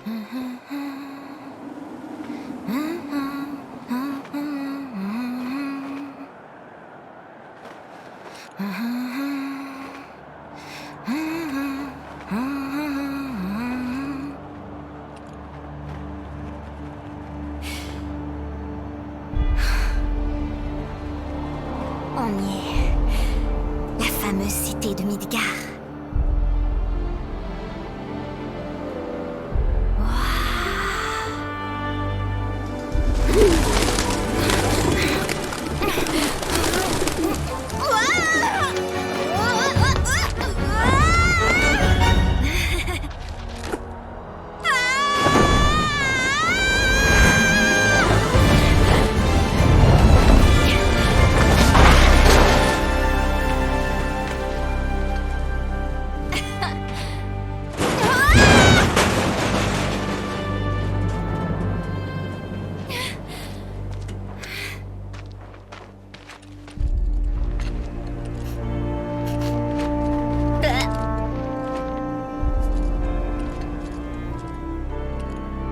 On y est. La fameuse cité de Midgar.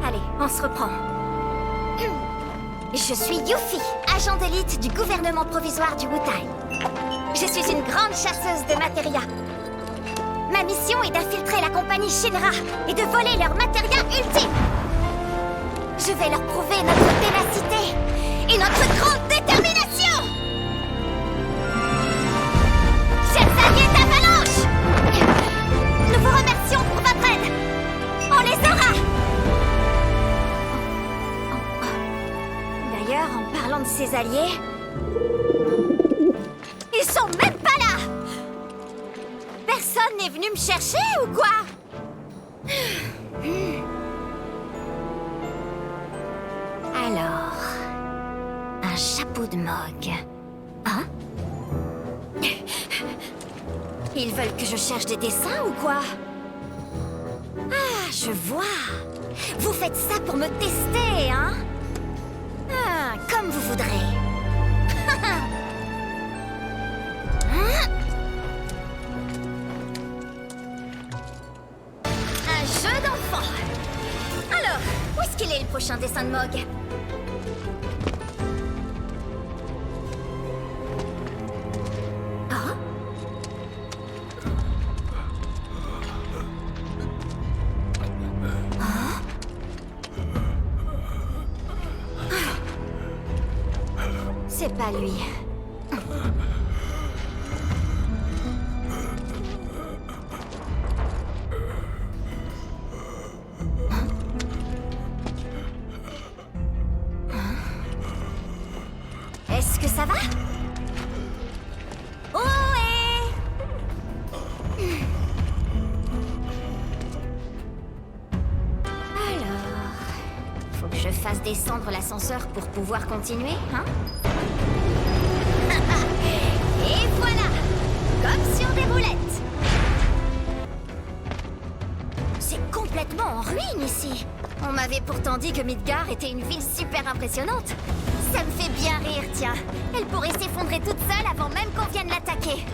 Allez, on se reprend. Je suis Yuffie, agent d'élite du gouvernement provisoire du Wutai. Je suis une grande chasseuse de matéria. Ma mission est d'infiltrer la compagnie Shinra et de voler leur matéria ultime. Je vais leur prouver notre ténacité et notre grande détermination. Chers alliés d'Avalanche, nous vous remercions pour votre aide. On les aura. D'ailleurs, en parlant de ses alliés, ils sont même pas là. Personne n'est venu me chercher ou quoi? Alors, un chapeau de Mog. Hein? Ils veulent que je cherche des dessins ou quoi? Ah, je vois. Vous faites ça pour me tester, hein? Ah, comme vous voudrez. Un jeu d'enfant. Alors, où est-ce qu'il est le prochain dessin de Mog? Ah? C'est pas lui. Est-ce que ça va? Ohé! Alors, faut que je fasse descendre l'ascenseur pour pouvoir continuer, hein? Et voilà! Comme sur des roulettes! C'est complètement en ruine ici! On m'avait pourtant dit que Midgar était une ville super impressionnante! Ça me fait bien rire, tiens! Elle pourrait s'effondrer toute seule avant même qu'on vienne l'attaquer!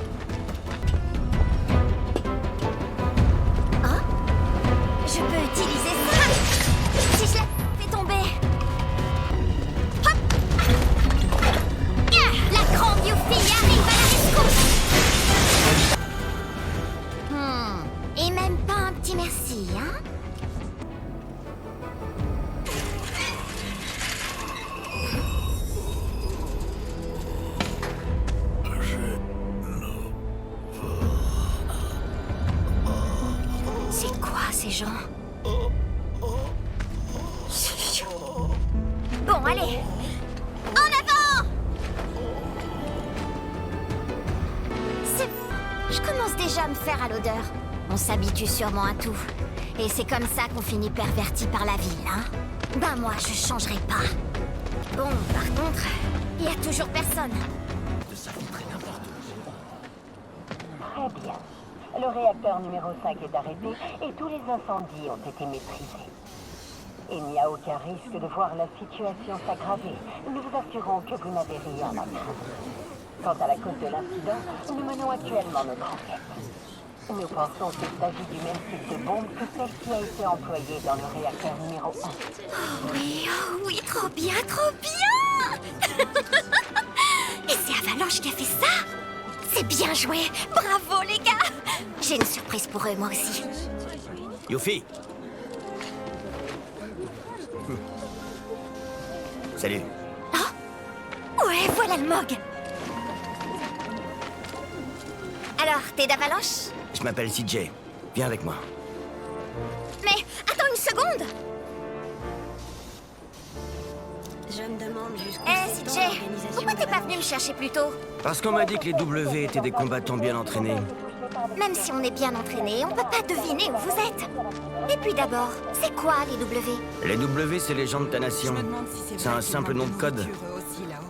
Oh? Je peux utiliser ça! Si je la fais tomber! La grande Yuffie arrive à la rescousse! Et même pas un petit merci, hein? C'est quoi ces gens? Bon, allez! En avant! Je commence déjà à me faire à l'odeur. On s'habitue sûrement à tout. Et c'est comme ça qu'on finit perverti par la ville, hein? Ben moi, je changerai pas. Bon, par contre, il y a toujours personne. Ça filtrait n'importe où. Très bien. Le réacteur numéro 5 est arrêté et tous les incendies ont été maîtrisés. Il n'y a aucun risque de voir la situation s'aggraver. Nous vous assurons que vous n'avez rien à craindre. Quant à la cause de l'incident, nous menons actuellement notre enquête. Nous pensons qu'il s'agit du même type de bombe que celle qui a été employée dans le réacteur numéro 1. Oh oui, trop bien, trop bien. Et c'est Avalanche qui a fait ça? C'est bien joué, bravo les gars. J'ai une surprise pour eux, moi aussi. Yuffie. Salut. Ouais, voilà le Mog. Alors, t'es d'Avalanche? Je m'appelle CJ. Viens avec moi. Mais attends une seconde. Je me demande jusqu'où Eh, s'étend CJ, l'organisation pourquoi t'es de pas venu me chercher plus tôt? Parce qu'on m'a dit que les W étaient des combattants bien entraînés. Même si on est bien entraîné, on peut pas deviner où vous êtes. Et puis d'abord, c'est quoi les W? Les W, c'est les gens de ta nation. Je me demande si C'est vrai un qu'ils simple nom de vendent code. des voitures aussi là-haut.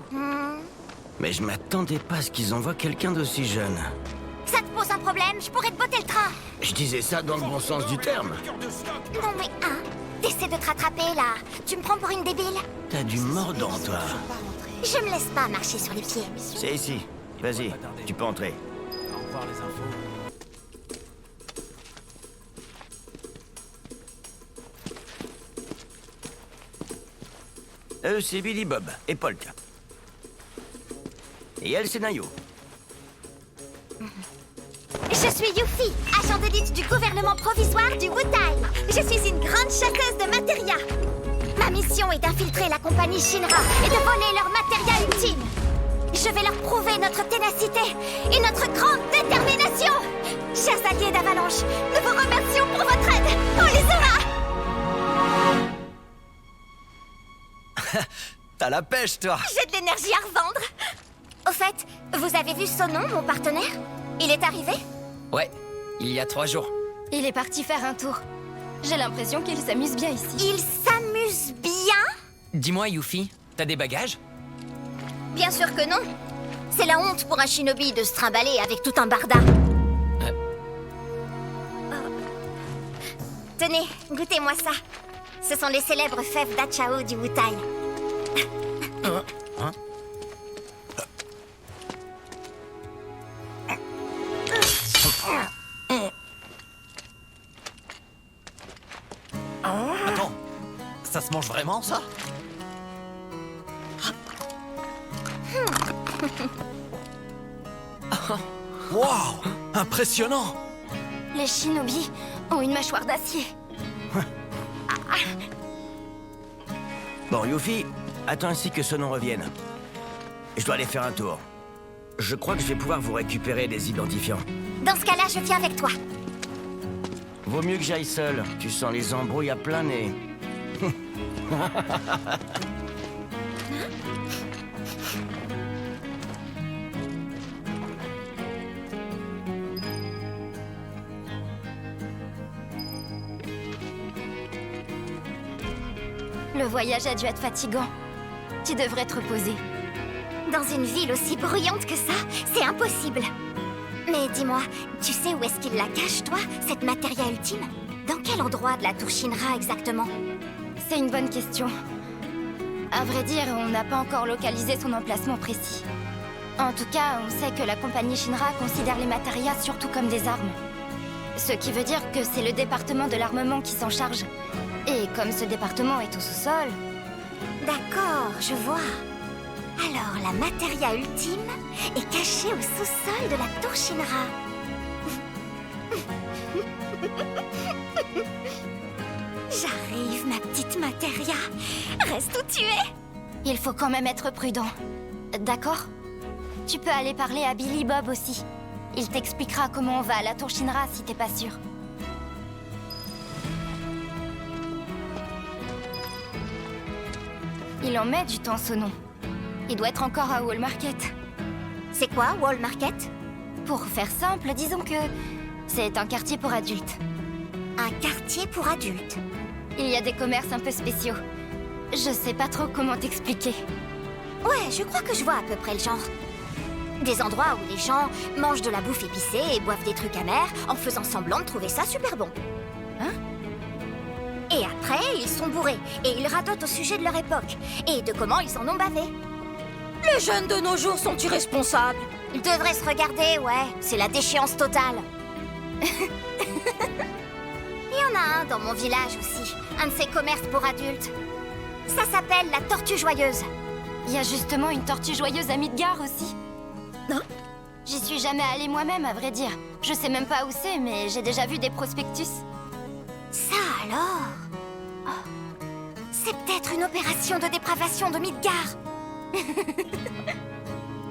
Mais je m'attendais pas à ce qu'ils envoient quelqu'un d'aussi jeune. Ça te pose un problème? Je pourrais te botter le train. Je disais ça dans le bon sens du terme. Non mais t'essaies de te rattraper là. Tu me prends pour une débile? T'as du mordant, toi. Je me laisse pas marcher sur les pieds. C'est ici. Vas-y, tu peux entrer. Au revoir les infos. Eux, c'est Billy Bob et Polka. Et elle, c'est Nayo. Je suis Yuffie, agent d'élite du gouvernement provisoire du Wutai. Je suis une grande chasseuse de matéria. Ma mission est d'infiltrer la compagnie Shinra et de voler leur matéria ultime. Je vais leur prouver notre ténacité et notre grande détermination. Chers alliés d'Avalanche, nous vous remercions pour votre aide. On les aura. T'as la pêche, toi. J'ai de l'énergie à revendre. Au fait, vous avez vu Sonon, mon partenaire? Il est arrivé? Ouais, il y a 3 jours. Il est parti faire un tour. J'ai l'impression qu'il s'amuse bien ici. Il s'amuse bien? Dis-moi, Yuffie, t'as des bagages? Bien sûr que non. C'est la honte pour un shinobi de se trimballer avec tout un barda. Tenez, goûtez-moi ça. Ce sont les célèbres fèves d'Achao du Wutai. Attends, ça se mange vraiment, ça? Waouh! Impressionnant! Les shinobi ont une mâchoire d'acier. Bon, Yuffie, attends ainsi que Sonon revienne. Je dois aller faire un tour. Je crois que je vais pouvoir vous récupérer des identifiants. Dans ce cas-là, je viens avec toi. Vaut mieux que j'aille seul. Tu sens les embrouilles à plein nez. Le voyage a dû être fatigant. Tu devrais te reposer. Dans une ville aussi bruyante que ça, c'est impossible. Mais dis-moi, tu sais où est-ce qu'il la cache, toi, cette matéria ultime? Dans quel endroit de la tour Shinra exactement? C'est une bonne question. À vrai dire, on n'a pas encore localisé son emplacement précis. En tout cas, on sait que la compagnie Shinra considère les matérias surtout comme des armes. Ce qui veut dire que c'est le département de l'armement qui s'en charge. Et comme ce département est au sous-sol... D'accord, je vois. Alors, la matéria ultime est cachée au sous-sol de la tour Shinra. J'arrive, ma petite matéria. Reste où tu es. Il faut quand même être prudent. D'accord? Tu peux aller parler à Billy Bob aussi. Il t'expliquera comment on va à la tour Shinra si t'es pas sûr. Il en met du temps, Sonon. Il doit être encore à Wall Market. C'est quoi, Wall Market? Pour faire simple, disons que c'est un quartier pour adultes. Un quartier pour adultes. Il y a des commerces un peu spéciaux. Je sais pas trop comment t'expliquer. Ouais, je crois que je vois à peu près le genre. Des endroits où les gens mangent de la bouffe épicée et boivent des trucs amers en faisant semblant de trouver ça super bon. Hein? Et après, ils sont bourrés et ils radotent au sujet de leur époque et de comment ils en ont bavé. Les jeunes de nos jours sont irresponsables. Ils devraient se regarder, ouais. C'est la déchéance totale. Il y en a un dans mon village aussi, un de ces commerces pour adultes. Ça s'appelle la Tortue Joyeuse. Il y a justement une tortue joyeuse à Midgar aussi. Non? J'y suis jamais allée moi-même, à vrai dire. Je sais même pas où c'est, mais j'ai déjà vu des prospectus. Ça alors? Oh. C'est peut-être une opération de dépravation de Midgar.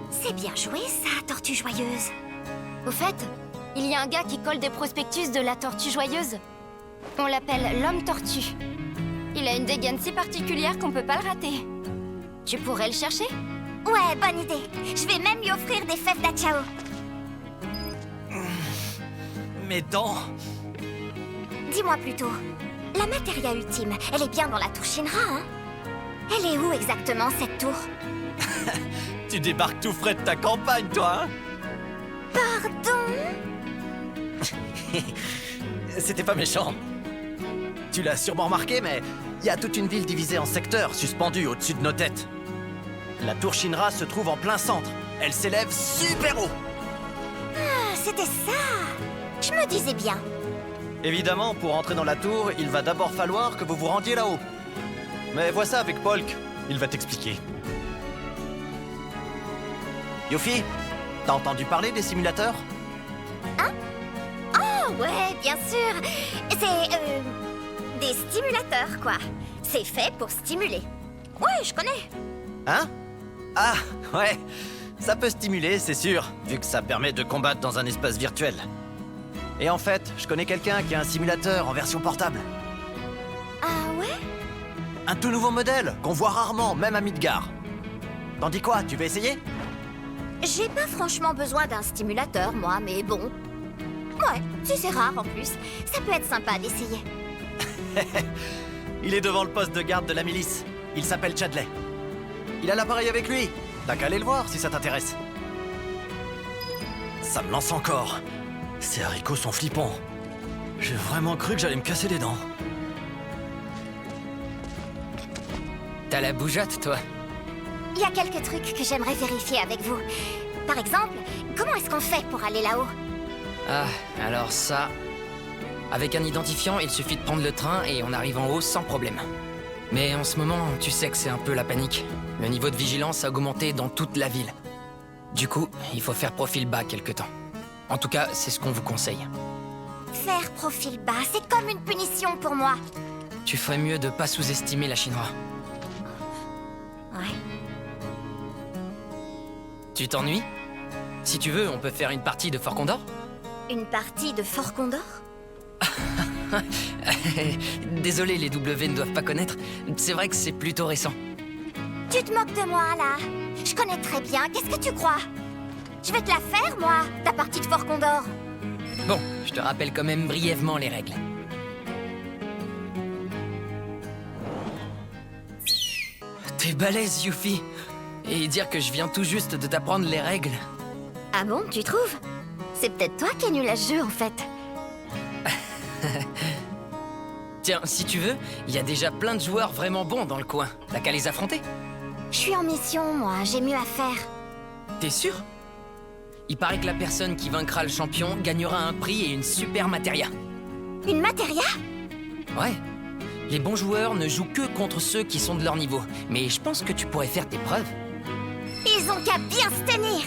C'est bien joué ça, Tortue Joyeuse. Au fait, il y a un gars qui colle des prospectus de la tortue joyeuse. On l'appelle l'homme tortue. Il a une dégaine si particulière qu'on peut pas le rater. Tu pourrais le chercher? Ouais, bonne idée. Je vais même lui offrir des fèves d'Achao. Mes dents. Dis-moi plutôt, la Materia ultime, elle est bien dans la tour Shinra, hein? Elle est où exactement, cette tour? Tu débarques tout frais de ta campagne, toi, hein? Pardon? C'était pas méchant. Tu l'as sûrement remarqué, mais il y a toute une ville divisée en secteurs, suspendue au-dessus de nos têtes. La tour Shinra se trouve en plein centre. Elle s'élève super haut. Ah, c'était ça! Je me disais bien. Évidemment, pour entrer dans la tour, il va d'abord falloir que vous vous rendiez là-haut. Mais vois ça avec Polk, il va t'expliquer. Yuffie, t'as entendu parler des simulateurs? Oh, ouais, bien sûr. C'est, des stimulateurs, quoi. C'est fait pour stimuler. Ouais, je connais. Hein? Ah, ouais. Ça peut stimuler, c'est sûr, vu que ça permet de combattre dans un espace virtuel. Et en fait, je connais quelqu'un qui a un simulateur en version portable. Ah ouais? Un tout nouveau modèle, qu'on voit rarement, même à Midgar. T'en dis quoi, tu veux essayer? J'ai pas franchement besoin d'un stimulateur, moi, mais bon. Ouais, si c'est rare en plus, ça peut être sympa d'essayer. Il est devant le poste de garde de la milice. Il s'appelle Chadley. Il a l'appareil avec lui. T'as qu'à aller le voir si ça t'intéresse. Ça me lance encore. Ces haricots sont flippants. J'ai vraiment cru que j'allais me casser les dents. T'as la bougeotte, toi. Il y a quelques trucs que j'aimerais vérifier avec vous. Par exemple, comment est-ce qu'on fait pour aller là-haut? Ah, alors ça... Avec un identifiant, il suffit de prendre le train et on arrive en haut sans problème. Mais en ce moment, tu sais que c'est un peu la panique. Le niveau de vigilance a augmenté dans toute la ville. Du coup, il faut faire profil bas quelque temps. En tout cas, c'est ce qu'on vous conseille. Faire profil bas, c'est comme une punition pour moi. Tu ferais mieux de pas sous-estimer la Shinra. Ouais. Tu t'ennuies? Si tu veux, on peut faire une partie de Fort Condor? Une partie de Fort Condor? Désolé, les W ne doivent pas connaître. C'est vrai que c'est plutôt récent. Tu te moques de moi, là? Je connais très bien, qu'est-ce que tu crois? Je vais te la faire, moi, ta partie de Fort Condor. Bon, je te rappelle quand même brièvement les règles. T'es balèze, Yuffie. Et dire que je viens tout juste de t'apprendre les règles. Ah bon, tu trouves? C'est peut-être toi qui es nul à ce jeu, en fait. Tiens, si tu veux, il y a déjà plein de joueurs vraiment bons dans le coin. T'as qu'à les affronter. Je suis en mission, moi, j'ai mieux à faire. T'es sûr? Il paraît que la personne qui vaincra le champion gagnera un prix et une super matéria. Une Materia? Ouais. Les bons joueurs ne jouent que contre ceux qui sont de leur niveau. Mais je pense que tu pourrais faire tes preuves. Ils ont qu'à bien se tenir.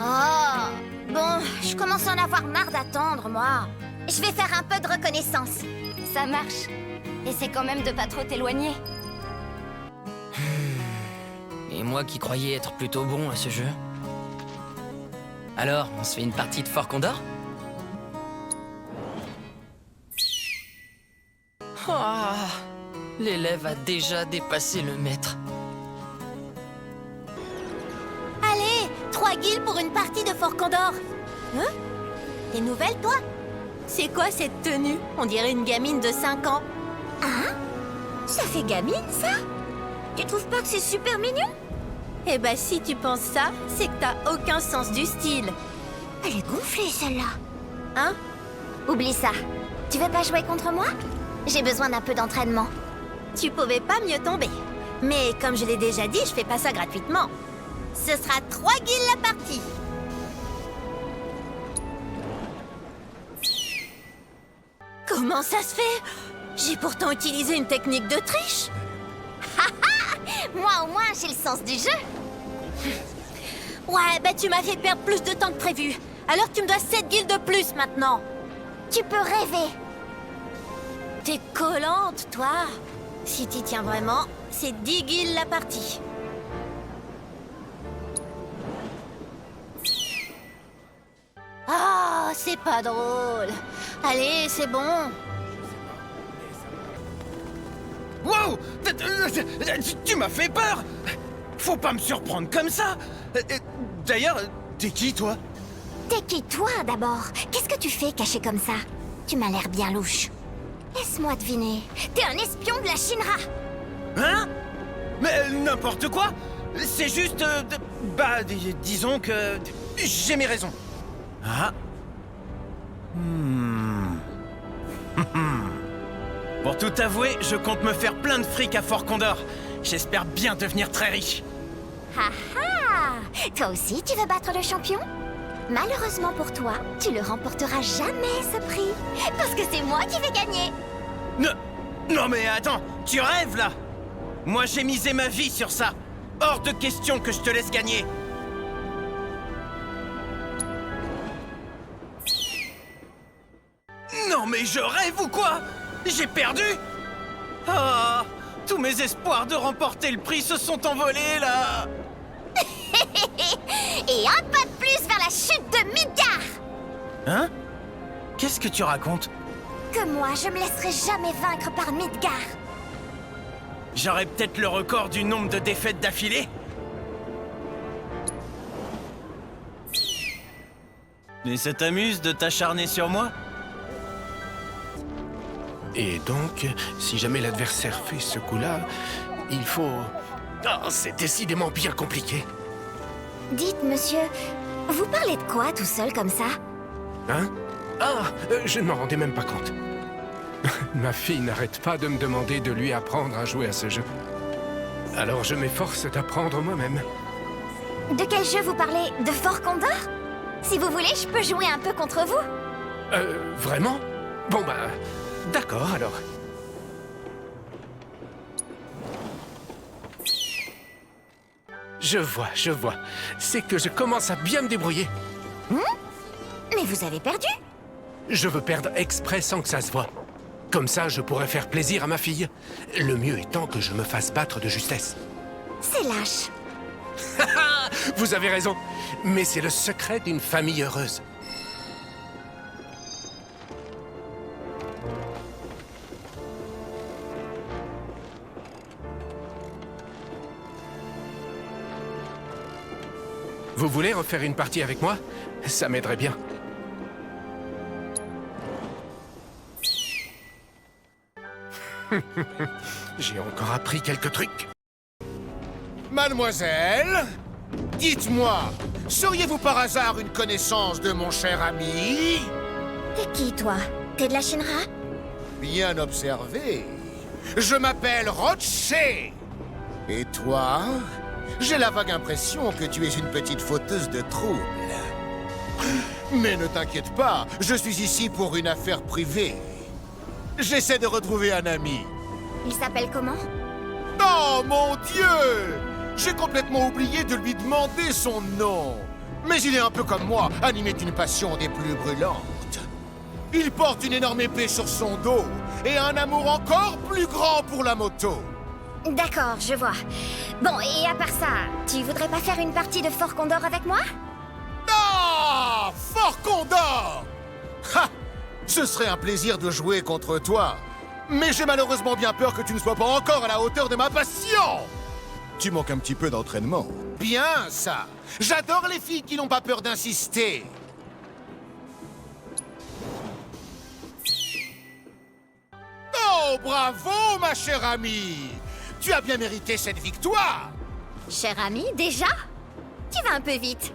Oh, bon, je commence à en avoir marre d'attendre, moi. Je vais faire un peu de reconnaissance. Ça marche. Essaie quand même de pas trop t'éloigner. Et moi qui croyais être plutôt bon à ce jeu. Alors, on se fait une partie de Fort Condor? Ah, l'élève a déjà dépassé le maître. Allez, 3 guilds pour une partie de Fort Condor. Hein? T'es nouvelle, toi? C'est quoi cette tenue? On dirait une gamine de 5 ans. Hein? Ça fait gamine, ça? Tu trouves pas que c'est super mignon? Eh ben si tu penses ça, c'est que t'as aucun sens du style. Elle est gonflée, celle-là. Hein? Oublie ça. Tu veux pas jouer contre moi? J'ai besoin d'un peu d'entraînement. Tu pouvais pas mieux tomber. Mais comme je l'ai déjà dit, je fais pas ça gratuitement. Ce sera 3 guilds la partie. Comment ça se fait? J'ai pourtant utilisé une technique de triche. Moi, au moins, j'ai le sens du jeu. Ouais, bah tu m'as fait perdre plus de temps que prévu. Alors tu me dois 7 guildes de plus maintenant. Tu peux rêver. T'es collante, toi. Si t'y tiens vraiment, c'est 10 guildes la partie. Ah, c'est pas drôle. Allez, c'est bon. Wow! Tu m'as fait peur! Faut pas me surprendre comme ça! D'ailleurs, t'es qui, toi? T'es qui, toi, d'abord? Qu'est-ce que tu fais caché comme ça? Tu m'as l'air bien louche. Laisse-moi deviner. T'es un espion de la Shinra! Hein? Mais n'importe quoi! C'est juste... disons que... J'ai mes raisons. Ah? Pour tout avouer, je compte me faire plein de fric à Fort Condor. J'espère bien devenir très riche. Ha ha! Toi aussi, tu veux battre le champion? Malheureusement pour toi, tu le remporteras jamais ce prix. Parce que c'est moi qui vais gagner. Non mais attends, tu rêves là? Moi j'ai misé ma vie sur ça. Hors de question que je te laisse gagner. Non mais je rêve ou quoi? J'ai perdu? Ah, tous mes espoirs de remporter le prix se sont envolés là. Et un pas de plus vers la chute de Midgar! Hein? Qu'est-ce que tu racontes? Que moi, je me laisserai jamais vaincre par Midgar. J'aurais peut-être le record du nombre de défaites d'affilée? Mais ça t'amuse de t'acharner sur moi? Et donc, si jamais l'adversaire fait ce coup-là, il faut... Ah, c'est décidément bien compliqué. Dites, monsieur, vous parlez de quoi tout seul comme ça? Hein? Ah, je ne m'en rendais même pas compte. Ma fille n'arrête pas de me demander de lui apprendre à jouer à ce jeu. Alors je m'efforce d'apprendre moi-même. De quel jeu vous parlez? De Fort Condor? Si vous voulez, je peux jouer un peu contre vous. Vraiment? Bon bah, d'accord alors. Je vois. C'est que je commence à bien me débrouiller. Mais vous avez perdu? Je veux perdre exprès sans que ça se voie. Comme ça, je pourrais faire plaisir à ma fille. Le mieux étant que je me fasse battre de justesse. C'est lâche. Vous avez raison. Mais c'est le secret d'une famille heureuse. Vous voulez refaire une partie avec moi? Ça m'aiderait bien. J'ai encore appris quelques trucs. Mademoiselle, dites-moi, seriez-vous par hasard une connaissance de mon cher ami? T'es qui, toi? T'es de la Shinra? Bien observé. Je m'appelle Rocher. Et toi? J'ai la vague impression que tu es une petite fauteuse de troubles. Mais ne t'inquiète pas, je suis ici pour une affaire privée. J'essaie de retrouver un ami. Il s'appelle comment? Oh mon Dieu! J'ai complètement oublié de lui demander son nom. Mais il est un peu comme moi, animé d'une passion des plus brûlantes. Il porte une énorme épée sur son dos et un amour encore plus grand pour la moto. D'accord, je vois. Bon, et à part ça, tu voudrais pas faire une partie de Fort Condor avec moi? Ah! Fort Condor! Ha! Ce serait un plaisir de jouer contre toi. Mais j'ai malheureusement bien peur que tu ne sois pas encore à la hauteur de ma passion. Tu manques un petit peu d'entraînement. Bien, ça. J'adore les filles qui n'ont pas peur d'insister. Oh, bravo, ma chère amie. Tu as bien mérité cette victoire. Cher ami, déjà? Tu vas un peu vite.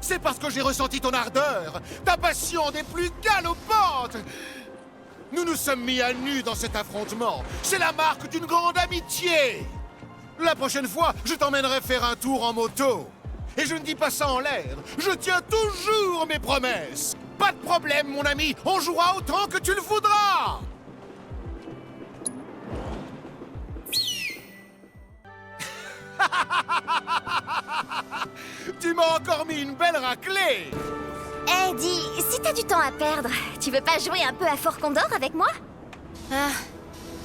C'est parce que j'ai ressenti ton ardeur, ta passion des plus galopantes. Nous nous sommes mis à nu dans cet affrontement. C'est la marque d'une grande amitié. La prochaine fois, je t'emmènerai faire un tour en moto. Et je ne dis pas ça en l'air. Je tiens toujours mes promesses. Pas de problème, mon ami. On jouera autant que tu le voudras. Tu m'as encore mis une belle raclée. Eh, dis, si t'as du temps à perdre, tu veux pas jouer un peu à Fort Condor avec moi? Ah,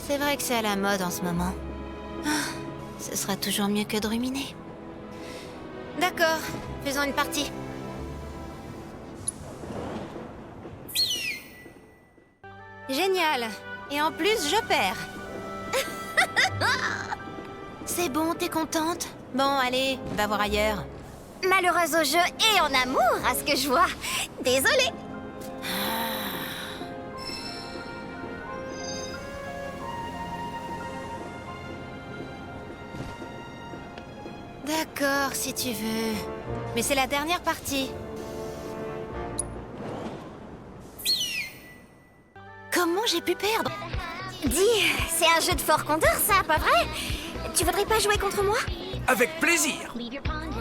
c'est vrai que c'est à la mode en ce moment. Ah, ce sera toujours mieux que de ruminer. D'accord, faisons une partie. Génial. Et en plus, je perds. C'est bon, t'es contente? Bon, allez, va voir ailleurs. Malheureuse au jeu et en amour, à ce que je vois. Désolée. D'accord, si tu veux. Mais c'est la dernière partie. Comment j'ai pu perdre? Dis, c'est un jeu de Fort Condor, ça, pas vrai? Tu voudrais pas jouer contre moi? Avec plaisir.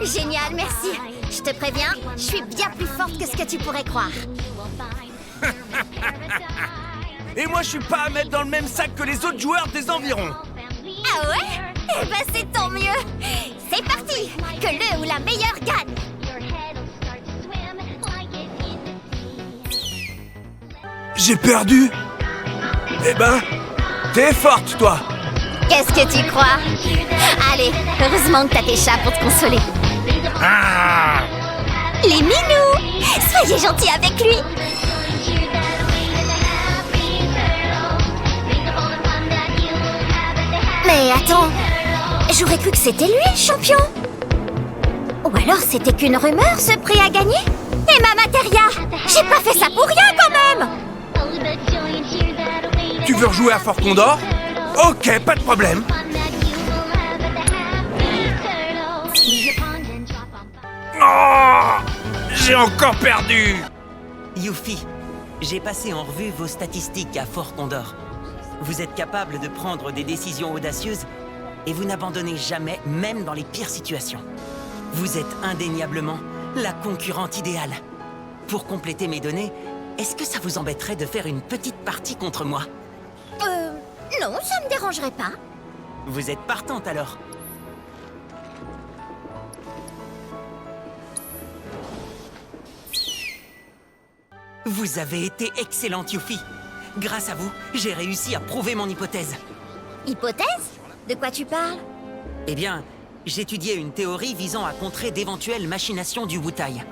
Génial, merci. Je te préviens, je suis bien plus forte que ce que tu pourrais croire. Et moi, je suis pas à mettre dans le même sac que les autres joueurs des environs. Ah ouais? Eh ben c'est tant mieux. C'est parti. Que le ou la meilleure gagne. J'ai perdu. Eh ben, t'es forte, toi. Qu'est-ce que tu crois? Allez, heureusement que t'as tes chats pour te consoler. Ah! Les minous! Soyez gentils avec lui. Mais attends, j'aurais cru que c'était lui le champion. Ou alors c'était qu'une rumeur, ce prix à gagner? Et ma Materia! J'ai pas fait ça pour rien quand même! Tu veux rejouer à Fort Condor? Ok, pas de problème. Oh! J'ai encore perdu! Yuffie, j'ai passé en revue vos statistiques à Fort Condor. Vous êtes capable de prendre des décisions audacieuses et vous n'abandonnez jamais, même dans les pires situations. Vous êtes indéniablement la concurrente idéale. Pour compléter mes données, est-ce que ça vous embêterait de faire une petite partie contre moi? Non, ça me dérangerait pas. Vous êtes partante alors? Vous avez été excellente, Yuffie. Grâce à vous, j'ai réussi à prouver mon hypothèse. Hypothèse? De quoi tu parles? Eh bien, j'étudiais une théorie visant à contrer d'éventuelles machinations du Wutai.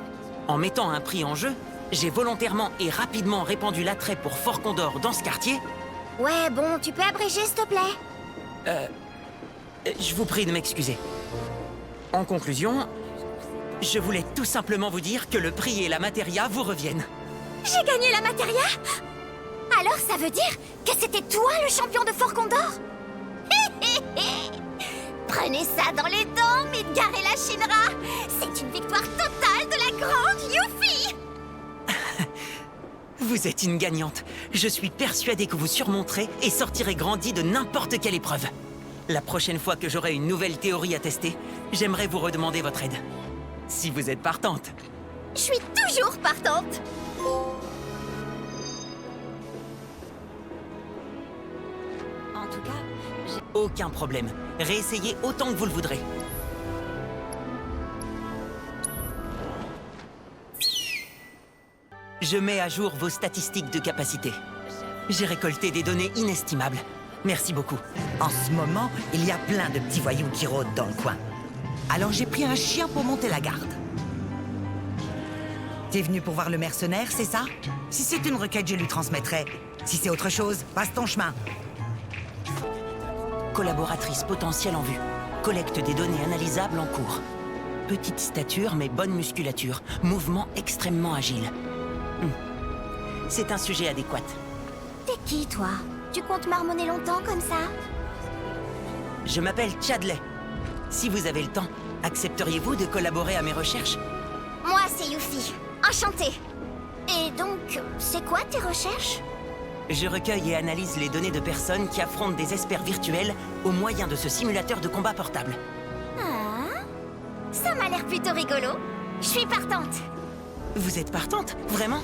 En mettant un prix en jeu, j'ai volontairement et rapidement répandu l'attrait pour Fort Condor dans ce quartier. Ouais, bon, tu peux abréger, s'il te plaît? Je vous prie de m'excuser. En conclusion, je voulais tout simplement vous dire que le prix et la Materia vous reviennent. J'ai gagné la Materia? Alors ça veut dire que c'était toi le champion de Fort Condor? Prenez ça dans les dents, Midgar et la Shinra! C'est une victoire totale de la grande Yuffie! Vous êtes une gagnante. Je suis persuadé que vous surmonterez et sortirez grandi de n'importe quelle épreuve. La prochaine fois que j'aurai une nouvelle théorie à tester, j'aimerais vous redemander votre aide. Si vous êtes partante. Je suis toujours partante! En tout cas, j'ai aucun problème. Réessayez autant que vous le voudrez. Je mets à jour vos statistiques de capacité. J'ai récolté des données inestimables. Merci beaucoup. En ce moment, il y a plein de petits voyous qui rôdent dans le coin. Alors j'ai pris un chien pour monter la garde. T'es venu pour voir le mercenaire, c'est ça? Si c'est une requête, je lui transmettrai. Si c'est autre chose, passe ton chemin. Collaboratrice potentielle en vue. Collecte des données analysables en cours. Petite stature mais bonne musculature. Mouvement extrêmement agile. C'est un sujet adéquat. T'es qui, toi? Tu comptes marmonner longtemps comme ça? Je m'appelle Chadley. Si vous avez le temps, accepteriez-vous de collaborer à mes recherches? Moi, c'est Yuffie. Enchantée. Et donc, c'est quoi tes recherches? Je recueille et analyse les données de personnes qui affrontent des experts virtuels au moyen de ce simulateur de combat portable. Ah, ça m'a l'air plutôt rigolo. Je suis partante. Vous êtes partante, vraiment?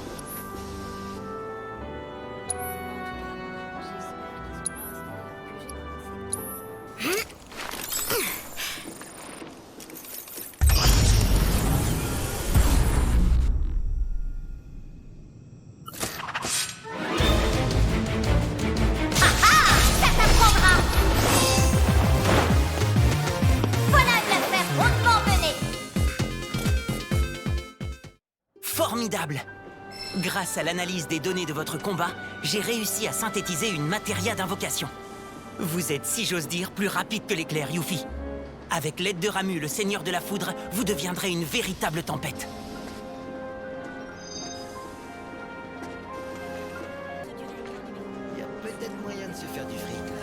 formidable. Grâce à l'analyse des données de votre combat, j'ai réussi à synthétiser une matéria d'invocation. Vous êtes, si j'ose dire, plus rapide que l'éclair, Yuffie. Avec l'aide de Ramu, le seigneur de la foudre, vous deviendrez une véritable tempête. Il y a peut-être moyen de se faire du fric, là.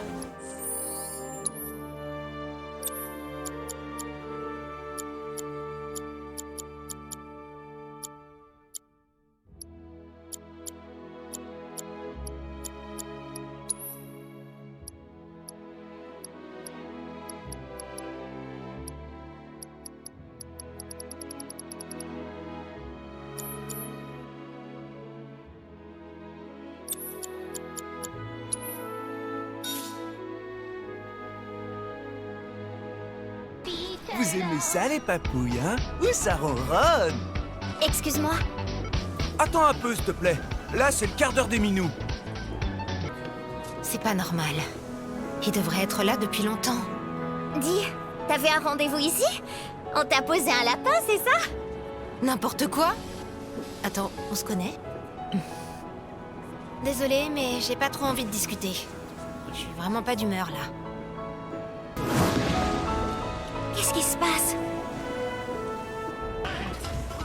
Vous aimez ça, les papouilles, hein? Oui, ça ronronne! Excuse-moi. Attends un peu, s'il te plaît. Là, c'est le quart d'heure des minous. C'est pas normal. Il devrait être là depuis longtemps. Dis, t'avais un rendez-vous ici? On t'a posé un lapin, c'est ça? N'importe quoi? Attends, on se connaît? Désolée, mais j'ai pas trop envie de discuter. Je suis vraiment pas d'humeur, là. Qu'est-ce qui se passe?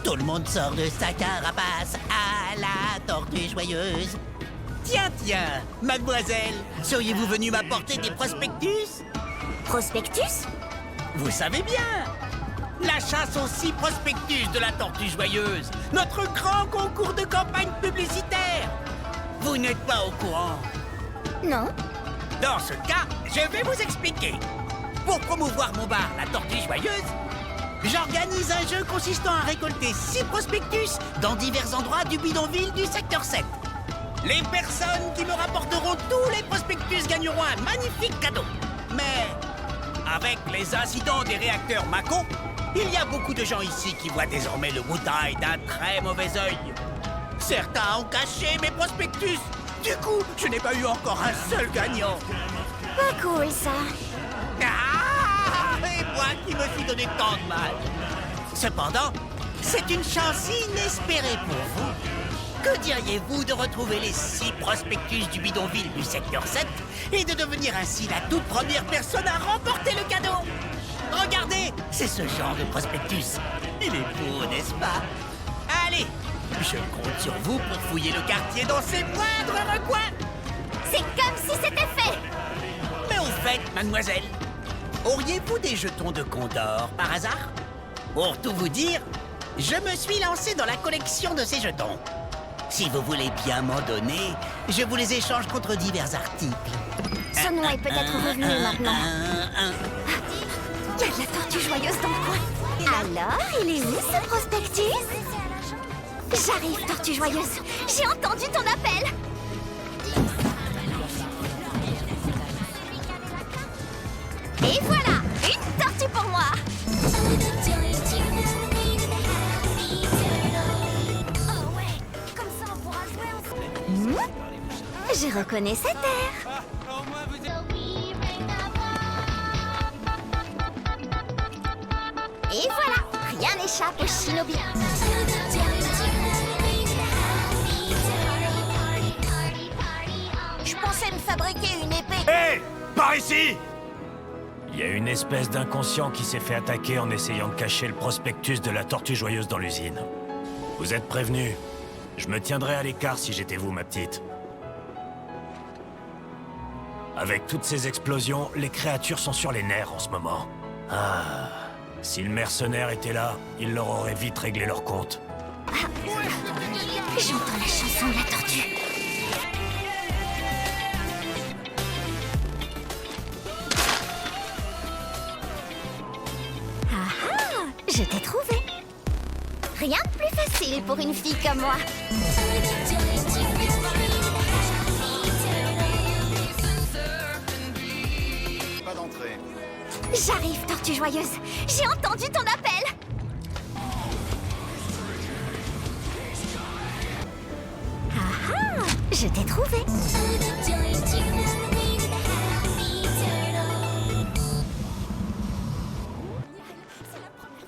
Tout le monde sort de sa carapace à la tortue joyeuse. Tiens, mademoiselle, seriez-vous venue m'apporter des prospectus? Prospectus? Vous savez bien, la chasse aux 6 prospectus de la tortue joyeuse, notre grand concours de campagne publicitaire. Vous n'êtes pas au courant? Non. Dans ce cas, je vais vous expliquer. Pour promouvoir mon bar, la Tortue Joyeuse, j'organise un jeu consistant à récolter 6 prospectus dans divers endroits du bidonville du secteur 7. Les personnes qui me rapporteront tous les prospectus gagneront un magnifique cadeau. Mais avec les incidents des réacteurs Mako, il y a beaucoup de gens ici qui voient désormais le Wutai d'un très mauvais œil. Certains ont caché mes prospectus. Du coup, je n'ai pas eu encore un seul gagnant. Pas cool, ça. Ah, et moi qui me suis donné tant de mal. Cependant, c'est une chance inespérée pour vous. Que diriez-vous de retrouver les 6 prospectus du bidonville du secteur 7 et de devenir ainsi la toute première personne à remporter le cadeau? Regardez, c'est ce genre de prospectus. Il est beau, n'est-ce pas? Allez, je compte sur vous pour fouiller le quartier dans ses moindres recoins. C'est comme si c'était fait. Mais au fait, mademoiselle, auriez-vous des jetons de Condor par hasard? Pour tout vous dire, je me suis lancé dans la collection de ces jetons. Si vous voulez bien m'en donner, je vous les échange contre divers articles. Ce nom est peut-être revenu maintenant. Il y a de la tortue joyeuse dans le coin. Alors, il est où ce prospectus? J'arrive, tortue joyeuse. J'ai entendu ton appel. Et voilà, une tortue pour moi. Je reconnais cette air. Et voilà, rien n'échappe au shinobi. Je pensais me fabriquer une épée. Hé, par ici! Il y a une espèce d'inconscient qui s'est fait attaquer en essayant de cacher le prospectus de la tortue joyeuse dans l'usine. Vous êtes prévenus. Je me tiendrais à l'écart si j'étais vous, ma petite. Avec toutes ces explosions, les créatures sont sur les nerfs en ce moment. Ah, si le mercenaire était là, il leur aurait vite réglé leur compte. J'entends la chanson de la tortue. Ah ah, je t'ai trouvé. Rien de plus facile pour une fille comme moi. Pas d'entrée. J'arrive, tortue joyeuse. J'ai entendu ton appel. Ah ah, je t'ai trouvé.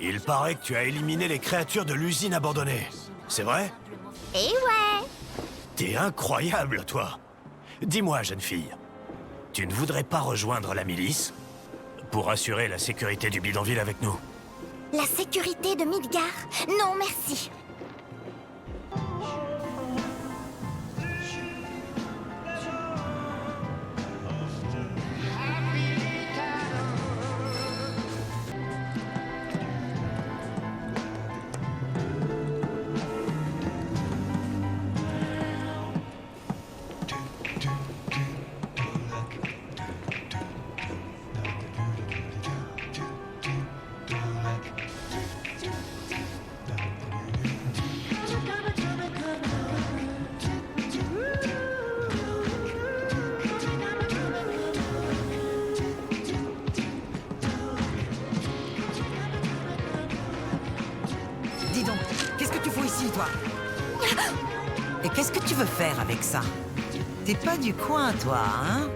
Il paraît que tu as éliminé les créatures de l'usine abandonnée. C'est vrai? Eh ouais! T'es incroyable, toi. Dis-moi, jeune fille, tu ne voudrais pas rejoindre la milice pour assurer la sécurité du bidonville avec nous? La sécurité de Midgar? Non, merci. Dis donc, qu'est-ce que tu fous ici, toi? Et qu'est-ce que tu veux faire avec ça? T'es pas du coin, toi, hein?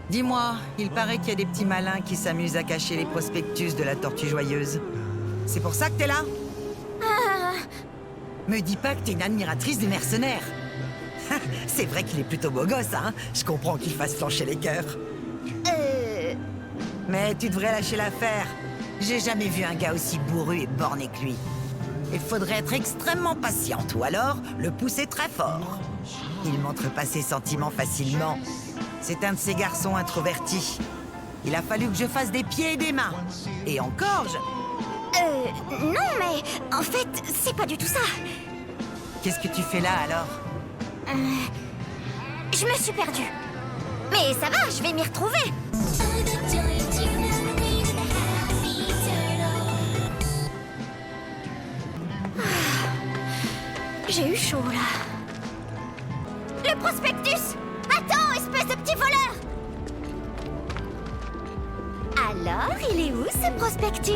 Dis-moi, il paraît qu'il y a des petits malins qui s'amusent à cacher les prospectus de la Tortue Joyeuse. C'est pour ça que t'es là? Me dis pas que t'es une admiratrice des mercenaires. C'est vrai qu'il est plutôt beau gosse, hein? Je comprends qu'il fasse flancher les cœurs. Mais tu devrais lâcher l'affaire. J'ai jamais vu un gars aussi bourru et borné que lui. Il faudrait être extrêmement patiente, ou alors le pousser très fort. Il montre pas ses sentiments facilement. C'est un de ces garçons introvertis. Il a fallu que je fasse des pieds et des mains. Et encore, Non, mais en fait, c'est pas du tout ça. Qu'est-ce que tu fais là, alors? Je me suis perdue. Mais ça va, je vais m'y retrouver. J'ai eu chaud, là. Le prospectus! Attends, espèce de petit voleur! Alors, il est où, ce prospectus?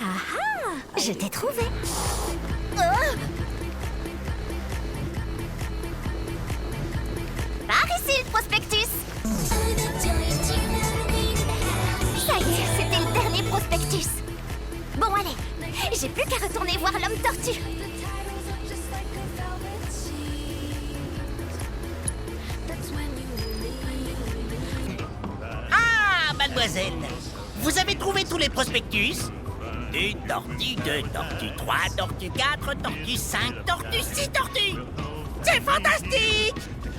Ah ah! Je t'ai trouvé! Oh! Par ici, le prospectus! Ça y est, c'était le dernier prospectus. Bon, allez, j'ai plus qu'à retourner voir l'homme tortue. Ah, mademoiselle, vous avez trouvé tous les prospectus? Une tortue, 2 tortues, 3 tortues, 4 tortues, 5 tortues, 6 tortues! C'est fantastique!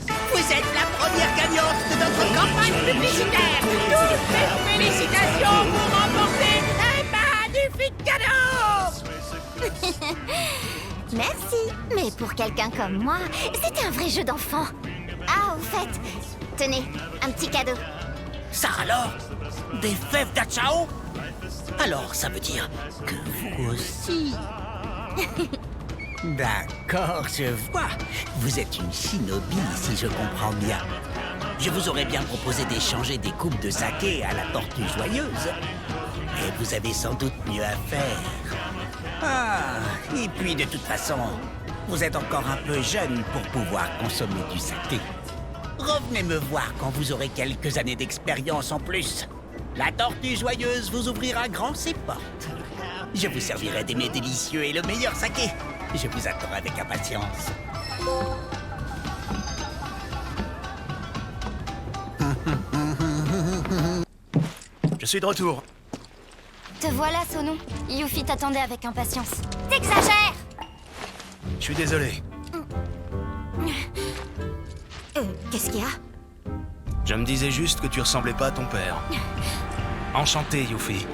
Vous êtes la première gagnante de notre campagne publicitaire! Toutes mes félicitations pour remporter un magnifique cadeau! Merci, mais pour quelqu'un comme moi, c'était un vrai jeu d'enfant. Ah, au fait, tenez, un petit cadeau. Ça alors? Des fèves d'Achao? Alors ça veut dire que vous aussi... D'accord, je vois. Vous êtes une shinobi, si je comprends bien. Je vous aurais bien proposé d'échanger des coupes de saké à la Tortue Joyeuse. Mais vous avez sans doute mieux à faire. Ah, et puis de toute façon, vous êtes encore un peu jeune pour pouvoir consommer du saké. Revenez me voir quand vous aurez quelques années d'expérience en plus. La Tortue Joyeuse vous ouvrira grand ses portes. Je vous servirai des mets délicieux et le meilleur saké. Je vous attends avec impatience. Je suis de retour. Te voilà, Sonou. Yuffie t'attendait avec impatience. T'exagères! Je suis désolé. Qu'est-ce qu'il y a? Je me disais juste que tu ressemblais pas à ton père. Enchanté, Yuffie.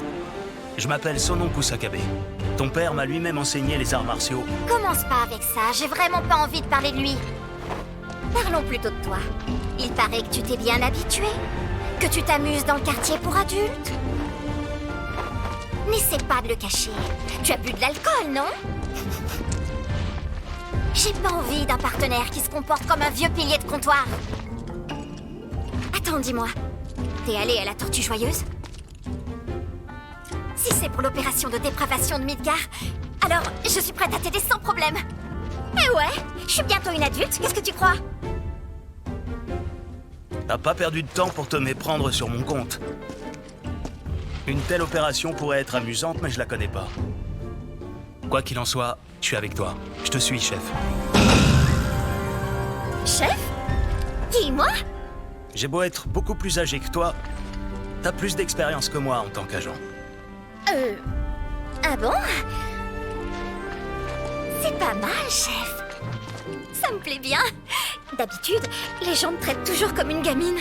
Je m'appelle Sonon Kusakabe. Ton père m'a lui-même enseigné les arts martiaux. Commence pas avec ça, j'ai vraiment pas envie de parler de lui. Parlons plutôt de toi. Il paraît que tu t'es bien habitué, que tu t'amuses dans le quartier pour adultes. N'essaie pas de le cacher. Tu as bu de l'alcool, non? J'ai pas envie d'un partenaire qui se comporte comme un vieux pilier de comptoir. Attends, dis-moi. T'es allé à la Tortue Joyeuse? Si c'est pour l'opération de dépravation de Midgar, alors je suis prête à t'aider sans problème. Eh ouais, je suis bientôt une adulte, qu'est-ce que tu crois? T'as pas perdu de temps pour te méprendre sur mon compte. Une telle opération pourrait être amusante, mais je la connais pas. Quoi qu'il en soit, je suis avec toi. Je te suis, chef. Chef? Qui, moi? J'ai beau être beaucoup plus âgé que toi, t'as plus d'expérience que moi en tant qu'agent. Ah bon? C'est pas mal, chef. Ça me plaît bien. D'habitude, les gens me traitent toujours comme une gamine.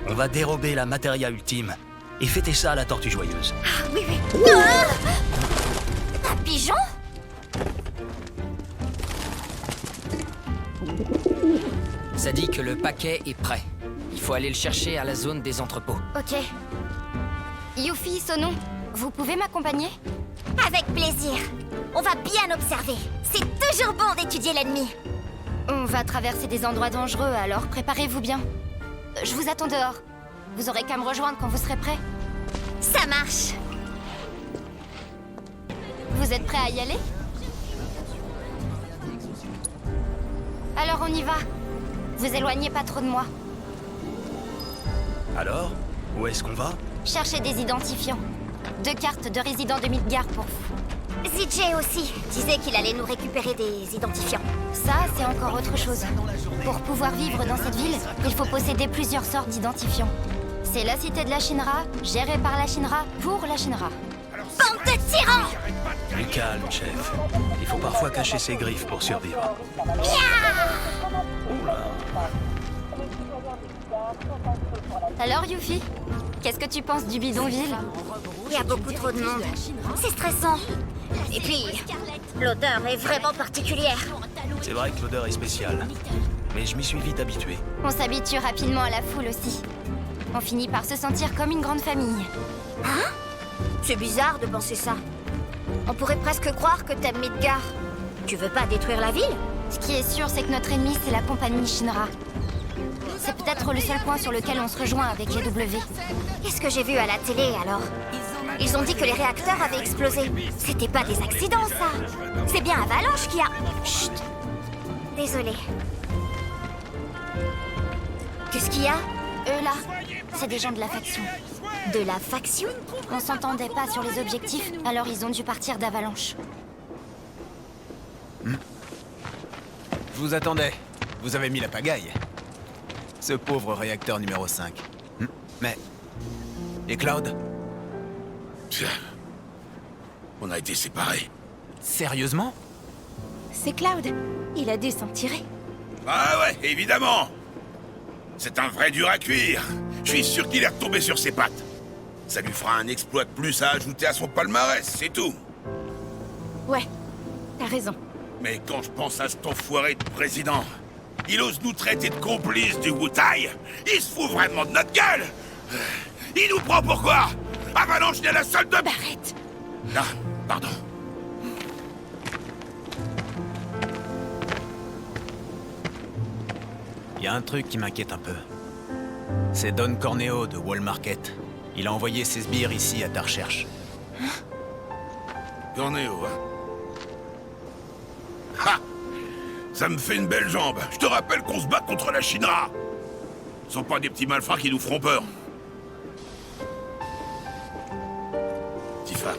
On va dérober la Materia ultime et fêter ça à la Tortue Joyeuse. Ah oui, oui. Ah! Un pigeon? Ça dit que le paquet est prêt. Il faut aller le chercher à la zone des entrepôts. Ok. Yuffie, Sonon, vous pouvez m'accompagner? Avec plaisir. On va bien observer. C'est toujours bon d'étudier l'ennemi. On va traverser des endroits dangereux, alors préparez-vous bien. Je vous attends dehors. Vous aurez qu'à me rejoindre quand vous serez prêts. Ça marche. Vous êtes prêts à y aller? Alors on y va. Vous éloignez pas trop de moi. Alors, où est-ce qu'on va? Cherchez des identifiants. 2 cartes de résidents de Midgar pour vous. ZJ aussi disait qu'il allait nous récupérer des identifiants. Ça, c'est encore autre chose. Pour pouvoir vivre dans cette ville, il faut posséder plusieurs sortes d'identifiants. C'est la cité de la Shinra, gérée par la Shinra, pour la Shinra. Bande de tyrans! Du calme, chef. Il faut parfois cacher ses griffes pour survivre. Alors, Yuffie, qu'est-ce que tu penses du bidonville? Il y a beaucoup trop de monde. C'est stressant. Et puis, l'odeur est vraiment particulière. C'est vrai que l'odeur est spéciale, mais je m'y suis vite habitué. On s'habitue rapidement à la foule aussi. On finit par se sentir comme une grande famille. Hein? C'est bizarre de penser ça. On pourrait presque croire que t'aimes Midgar. Tu veux pas détruire la ville? Ce qui est sûr, c'est que notre ennemi, c'est la compagnie Shinra. C'est peut-être le seul point sur lequel on se rejoint avec les W. Qu'est-ce que j'ai vu à la télé, alors? Ils ont dit que les réacteurs avaient explosé. C'était pas des accidents, ça. C'est bien Avalanche qui a... Chut. Désolée. Qu'est-ce qu'il y a? Eux, là, c'est des gens de la faction. De la faction? On s'entendait pas sur les objectifs, alors ils ont dû partir d'Avalanche. Je vous attendais. Vous avez mis la pagaille. Ce pauvre réacteur numéro 5. Mais... Et Cloud? Tiens. On a été séparés. Sérieusement? C'est Cloud. Il a dû s'en tirer. Ah ouais, évidemment. C'est un vrai dur à cuire. Je suis sûr qu'il est retombé sur ses pattes. Ça lui fera un exploit de plus à ajouter à son palmarès, c'est tout. Ouais, t'as raison. Mais quand je pense à cet enfoiré de président, il ose nous traiter de complices du Wutai. Il se fout vraiment de notre gueule. Il nous prend pour quoi? Avalanche n'est la seule de... Arrête. Ah, pardon. Il y a un truc qui m'inquiète un peu. C'est Don Corneo de Wall Market. Il a envoyé ses sbires ici à ta recherche. Corneo, hein? Ha! Ça me fait une belle jambe. Je te rappelle qu'on se bat contre la Shinra. Ce sont pas des petits malfrats qui nous feront peur. Tifa.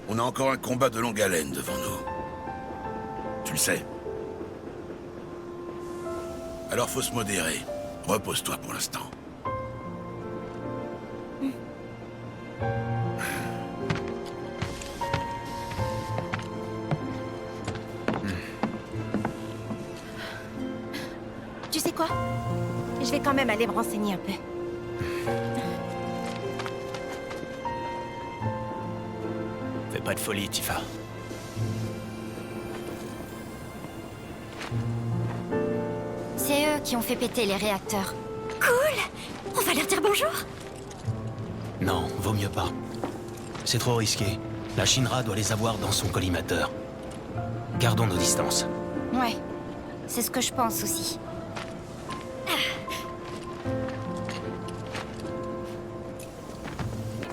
On a encore un combat de longue haleine devant nous. Tu le sais. Alors faut se modérer. Repose-toi pour l'instant. Tu sais quoi? Je vais quand même aller me renseigner un peu. Fais pas de folie, Tifa. C'est eux qui ont fait péter les réacteurs. Cool! On va leur dire bonjour? Non, vaut mieux pas. C'est trop risqué. La Shinra doit les avoir dans son collimateur. Gardons nos distances. Ouais, c'est ce que je pense aussi.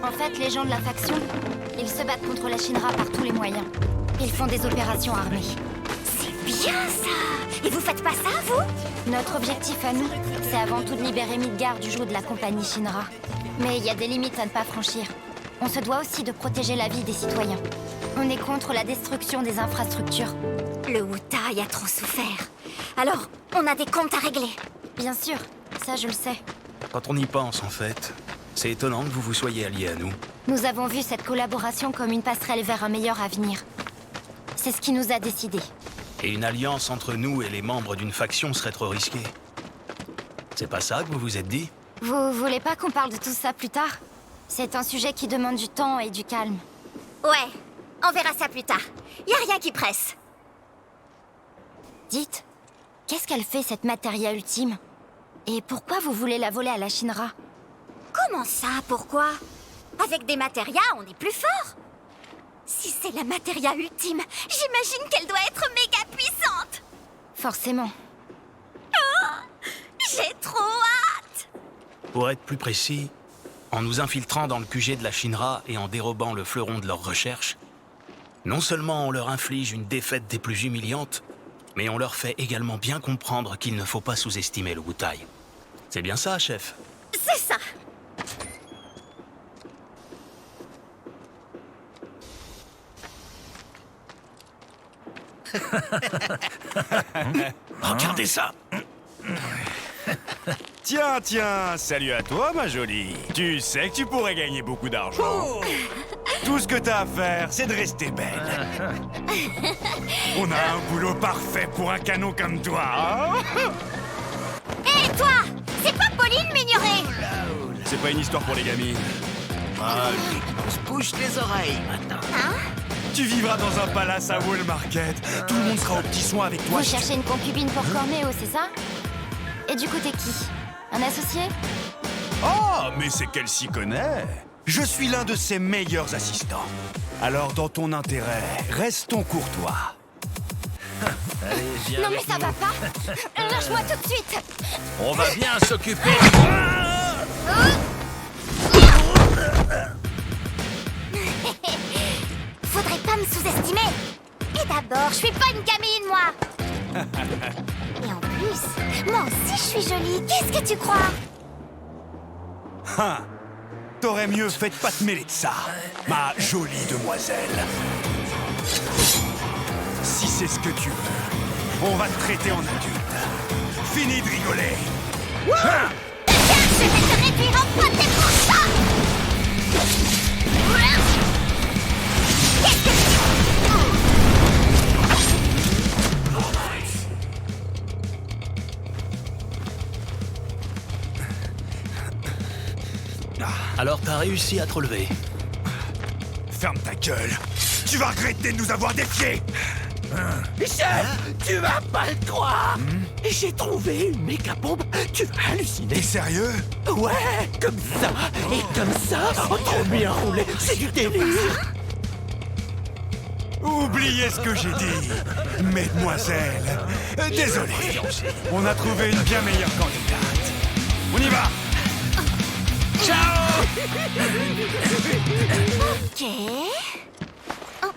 En fait, les gens de la faction, ils se battent contre la Shinra par tous les moyens. Ils font des opérations armées. C'est bien ça! Et vous faites pas ça, vous? Notre objectif à nous, c'est avant tout de libérer Midgar du joug de la compagnie Shinra. Mais il y a des limites à ne pas franchir. On se doit aussi de protéger la vie des citoyens. On est contre la destruction des infrastructures. Le Wutai a trop souffert. Alors, on a des comptes à régler. Bien sûr, ça je le sais. Quand on y pense, en fait, c'est étonnant que vous vous soyez alliés à nous. Nous avons vu cette collaboration comme une passerelle vers un meilleur avenir. C'est ce qui nous a décidés. Et une alliance entre nous et les membres d'une faction serait trop risquée. C'est pas ça que vous vous êtes dit? Vous voulez pas qu'on parle de tout ça plus tard? C'est un sujet qui demande du temps et du calme. Ouais, on verra ça plus tard. Y a rien qui presse. Dites, qu'est-ce qu'elle fait cette Materia ultime? Et pourquoi vous voulez la voler à la Shinra? Comment ça, pourquoi? Avec des Materia, on est plus fort. Si c'est la Materia ultime, j'imagine qu'elle doit être méga puissante. Forcément. Oh, j'ai trop hâte. Pour être plus précis, en nous infiltrant dans le QG de la Shinra et en dérobant le fleuron de leurs recherches, non seulement on leur inflige une défaite des plus humiliantes, mais on leur fait également bien comprendre qu'il ne faut pas sous-estimer le Wutai. C'est bien ça, chef? C'est ça. Regardez ça! Tiens, salut à toi, ma jolie. Tu sais que tu pourrais gagner beaucoup d'argent. Tout ce que t'as à faire, c'est de rester belle. On a un boulot parfait pour un canon comme toi. Hein? Hé, toi! C'est pas Pauline Mignoret! C'est pas une histoire pour les gamines. On se bouche les oreilles maintenant. Hein? Tu vivras dans un palace à Wall Market. Tout le monde sera aux petits soins avec toi. Vous cherchez une concubine pour Cornéo, c'est ça? Et du coup, t'es qui? Un associé? Oh, mais c'est qu'elle s'y connaît. Je suis l'un de ses meilleurs assistants. Alors, dans ton intérêt, restons courtois. Allez, viens. Non mais ça va pas! Lâche-moi tout de suite! On va bien s'occuper. Faudrait pas me sous-estimer. Et d'abord, je suis pas une gamine, moi. Et en plus, moi aussi je suis jolie. Qu'est-ce que tu crois? Hein? T'aurais mieux fait de pas te mêler de ça, ma jolie demoiselle. Si c'est ce que tu veux, on va te traiter en adulte. Fini de rigoler. Hein? Je vais te réduire en pâté pour ça. Qu'est-ce que Alors t'as réussi à te relever. Ferme ta gueule. Tu vas regretter de nous avoir défiés. Chef, tu vas pas le croire. J'ai trouvé une méga bombe. Tu vas halluciner. T'es sérieux? Ouais, comme ça et comme ça. Oh, trop bien roulé. C'est du délire. Oubliez ce que j'ai dit, mesdemoiselles. Désolé, on a trouvé une bien meilleure candidate. On y va. Ciao. Ok. Oh.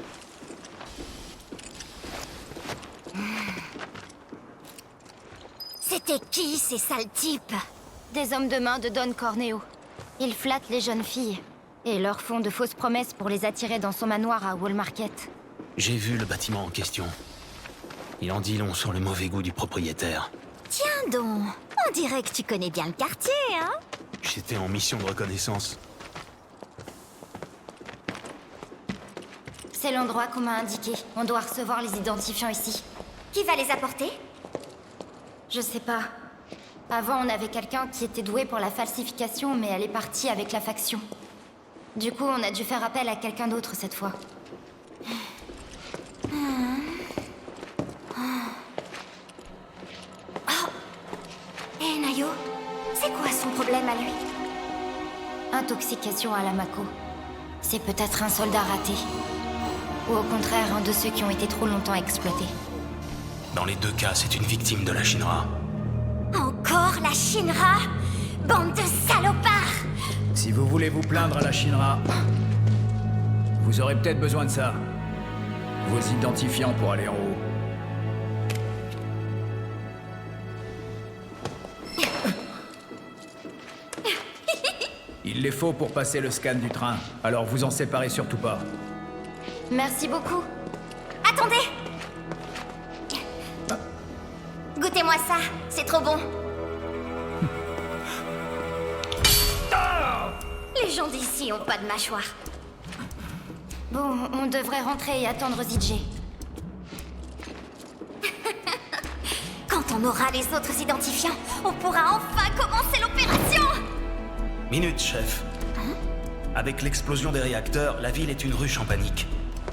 C'était qui ces sales types? Des hommes de main de Don Corneo. Ils flattent les jeunes filles et leur font de fausses promesses pour les attirer dans son manoir à Wall Market. J'ai vu le bâtiment en question. Il en dit long sur le mauvais goût du propriétaire. Tiens donc, on dirait que tu connais bien le quartier, hein? J'étais en mission de reconnaissance. C'est l'endroit qu'on m'a indiqué. On doit recevoir les identifiants ici. Qui va les apporter? Je sais pas. Avant, on avait quelqu'un qui était doué pour la falsification, mais elle est partie avec la faction. Du coup, on a dû faire appel à quelqu'un d'autre cette fois. Oh! Hé, Nayo, c'est quoi son problème à lui? Intoxication à la Mako. C'est peut-être un soldat raté. Ou au contraire, un de ceux qui ont été trop longtemps exploités. Dans les deux cas, c'est une victime de la Shinra. Encore la Shinra? Bande de salopards! Si vous voulez vous plaindre à la Shinra, vous aurez peut-être besoin de ça. Vos identifiants pour aller en haut. Il les faut pour passer le scan du train, alors vous en séparez surtout pas. Merci beaucoup. Attendez! Goûtez-moi ça, c'est trop bon. Les gens d'ici ont pas de mâchoire. Bon, on devrait rentrer et attendre ZJ. Quand on aura les autres identifiants, on pourra enfin commencer l'opération! Minute, chef. Avec l'explosion des réacteurs, la ville est une ruche en panique.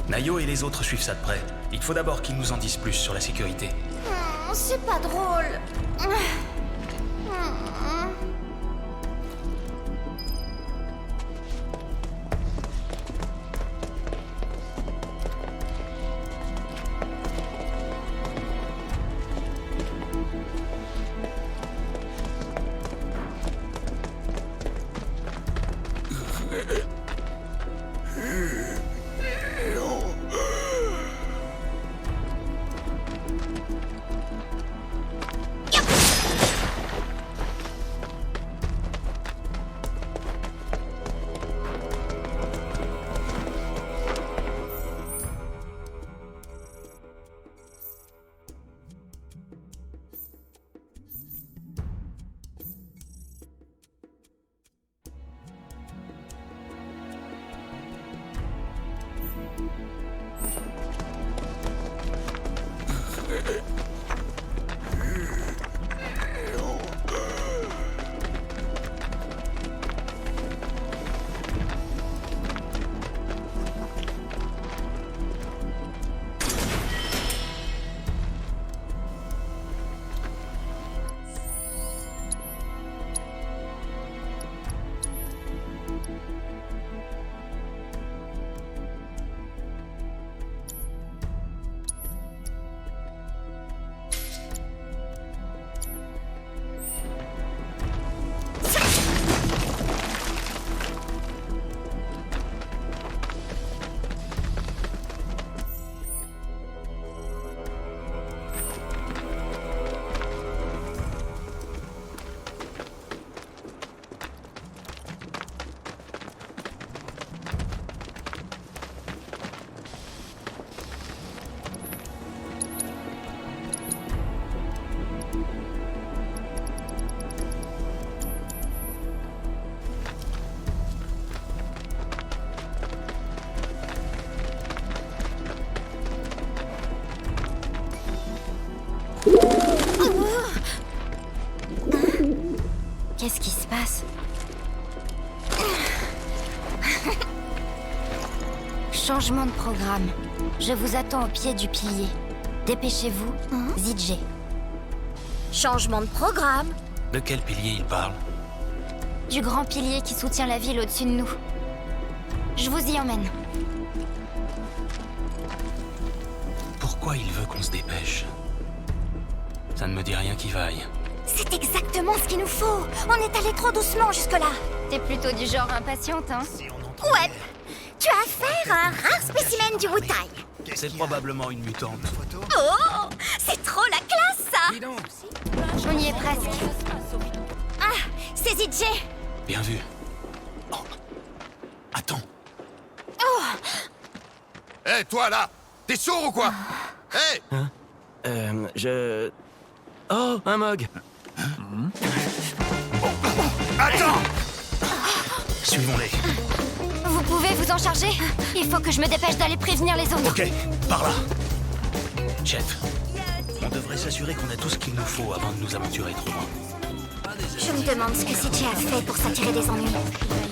Nayo et les autres suivent ça de près. Il faut d'abord qu'ils nous en disent plus sur la sécurité. C'est pas drôle. Qu'est-ce qui se passe? Changement de programme. Je vous attends au pied du pilier. Dépêchez-vous, ZJ. Changement de programme? De quel pilier il parle? Du grand pilier qui soutient la ville au-dessus de nous. Je vous y emmène. Pourquoi il veut qu'on se dépêche? Ça ne me dit rien qui vaille. C'est exactement ce qu'il nous faut. On est allé trop doucement jusque-là. T'es plutôt du genre impatiente, hein? Ouais. Tu as affaire à un rare spécimen du Wutai. C'est probablement une mutante. Oh, c'est trop la classe, ça. On y est presque. Ah, c'est ZJ. Bien vu. Oh. Attends. Oh. Hé, toi, là! T'es sourd ou quoi? Hé! Je... Oh, un Mog. Attends! Suivons-les. Vous pouvez vous en charger? Il faut que je me dépêche d'aller prévenir les autres. Ok, par là. Chef, on devrait s'assurer qu'on a tout ce qu'il nous faut avant de nous aventurer trop loin. Je me demande ce que ZJ a fait pour s'attirer des ennuis.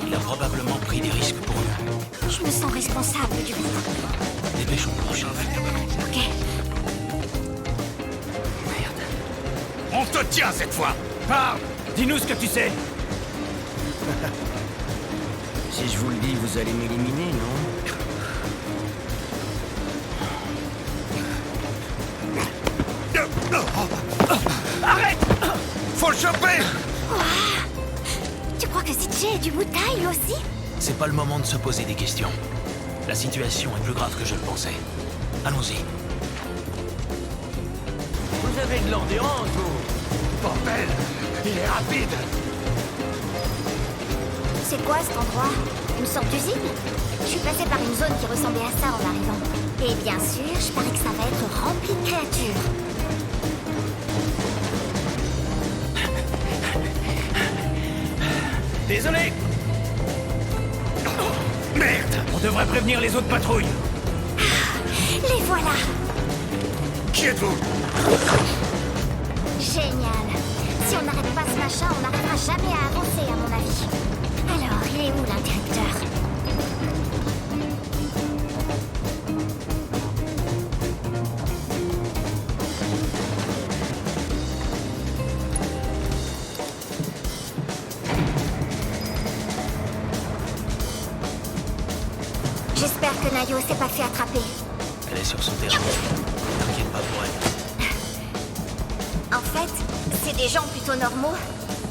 Il a probablement pris des risques pour nous. Je me sens responsable du coup. Dépêchons-nous, chef. Ok. On te tient cette fois! Parle! Dis-nous ce que tu sais! Si je vous le dis, vous allez m'éliminer, non? Arrête! Faut le choper! Ouah. Tu crois que ZJ est du Wutai, lui aussi? C'est pas le moment de se poser des questions. La situation est plus grave que je le pensais. Allons-y. Vous avez de l'endurance, vous! Bordel! Il est rapide! C'est quoi cet endroit? Une sorte d'usine? Je suis passée par une zone qui ressemblait à ça en arrivant. Et bien sûr, je parie que ça va être rempli de créatures. Désolé. Merde! On devrait prévenir les autres patrouilles. Les voilà! Qui êtes-vous? Génial! Si on n'arrête pas ce machin, on n'arrivera jamais à avancer, à mon avis. Alors, il est où l'interrupteur? J'espère que Nayo s'est pas fait attraper. Elle est sur son terrain. T'inquiète pas pour elle. En fait, c'est des gens plutôt normaux.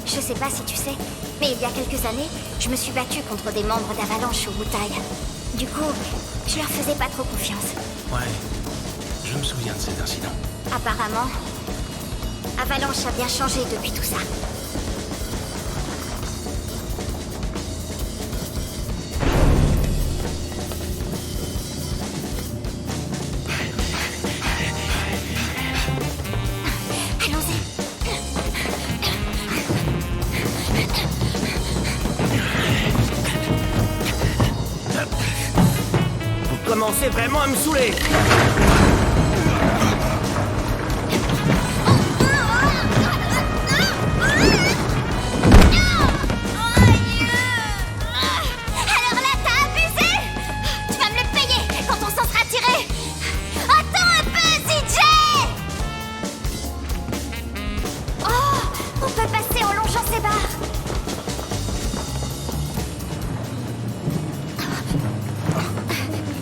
Je sais pas si tu sais, mais il y a quelques années, je me suis battue contre des membres d'Avalanche au Wutai. Du coup, je leur faisais pas trop confiance. Ouais, je me souviens de cet incident. Apparemment, Avalanche a bien changé depuis tout ça. Commencez vraiment à me saouler. Alors là, t'as abusé! Tu vas me le payer quand on s'en sera tiré! Attends un peu, CJ! Oh! On peut passer en longeant ces barres!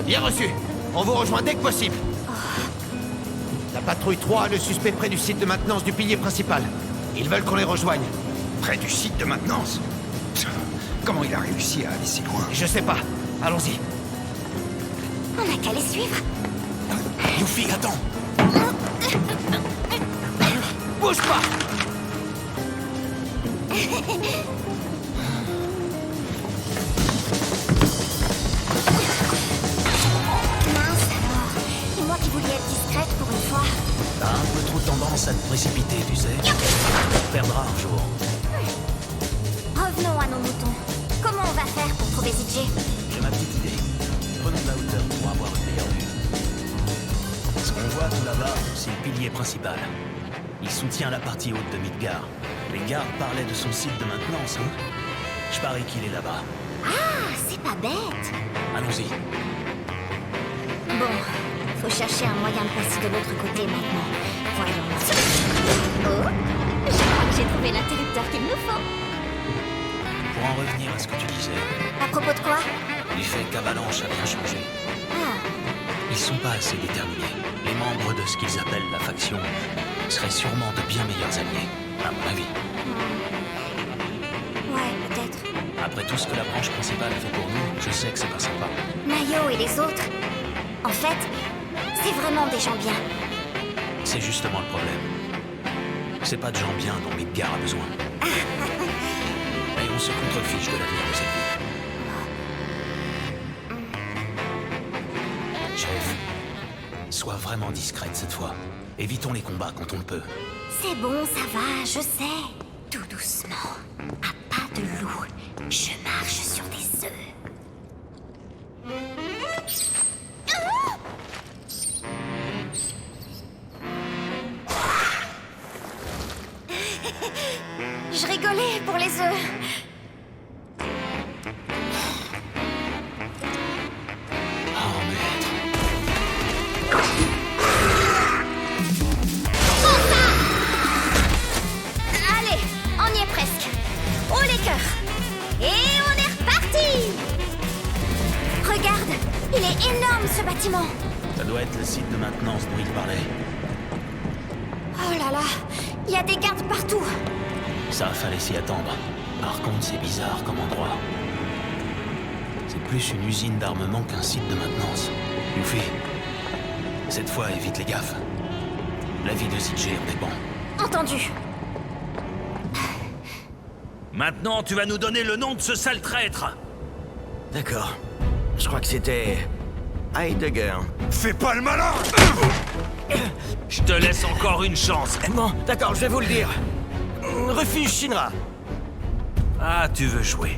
Bien reçu. On vous rejoint dès que possible. La patrouille 3 a le suspect près du site de maintenance du pilier principal. Ils veulent qu'on les rejoigne. Près du site de maintenance? Comment il a réussi à aller si loin? Je sais pas. Allons-y. On n'a qu'à les suivre. Yuffie, attends. Bouge pas! Pour une fois. T'as un peu trop tendance à te précipiter, tu sais. Tu perdras un jour. Revenons à nos moutons. Comment on va faire pour trouver ZJ? J'ai ma petite idée. Prenons de la hauteur pour avoir une meilleure vue. Ce qu'on voit tout là-bas, c'est le pilier principal. Il soutient la partie haute de Midgar. Les gardes parlaient de son site de maintenance, hein? Je parie qu'il est là-bas. Ah, c'est pas bête. Allons-y. Bon, faut chercher un moyen de passer de l'autre côté maintenant. Voyons. Oh, je crois que j'ai trouvé l'interrupteur qu'il nous faut. Pour en revenir à ce que tu disais, À propos de quoi? du fait qu'Avalanche a bien changé. Ah, Ils sont pas assez déterminés. Les membres de ce qu'ils appellent la faction seraient sûrement de bien meilleurs alliés, à mon avis. ouais, peut-être. Après tout ce que la branche principale a fait pour nous, je sais que c'est pas sympa. Nayo et les autres. En fait, c'est vraiment des gens bien. C'est justement le problème. C'est pas de gens bien dont Midgar a besoin. Et on se contrefiche de l'avenir de cette ville. Chef, sois vraiment discrète cette fois. Évitons les combats quand on le peut. C'est bon, ça va, je sais. Tout doucement, à pas de loup, je marche sur des œufs. Je rigolais pour les œufs. Oh, maître. Allez, on y est presque. Haut les cœurs. Et on est reparti. Regarde, il est énorme ce bâtiment. Ça doit être le site de maintenance dont il parlait. Oh là là, il y a des gardes partout. Ça fallait s'y attendre. Par contre, c'est bizarre comme endroit. C'est plus une usine d'armement qu'un site de maintenance. Yuffie, cette fois, évite les gaffes. La vie de CJ en dépend. Entendu. Maintenant, tu vas nous donner le nom de ce sale traître. D'accord. Je crois que c'était... Heidegger. Fais pas le malin! Je te laisse encore une chance. Bon, d'accord, je vais vous le dire. Refuge Shinra. Ah, tu veux jouer.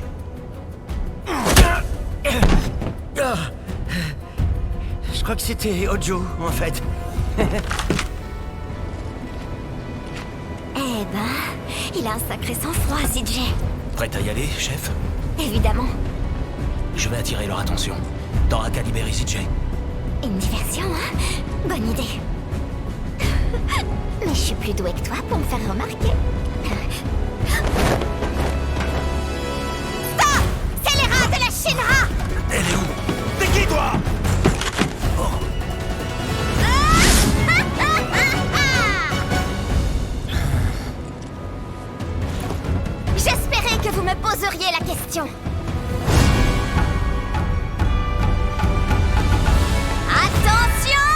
Je crois que c'était Ojo, en fait. Eh ben, il a un sacré sang-froid, CJ. Prête à y aller, chef? Évidemment. Je vais attirer leur attention. T'auras qu'à libérer CJ. Une diversion, hein? Bonne idée. Mais je suis plus douée que toi pour me faire remarquer. Stop! C'est les rats de la Shinra! Elle est où? T'es qui, toi? J'espérais que vous me poseriez la question. Attention!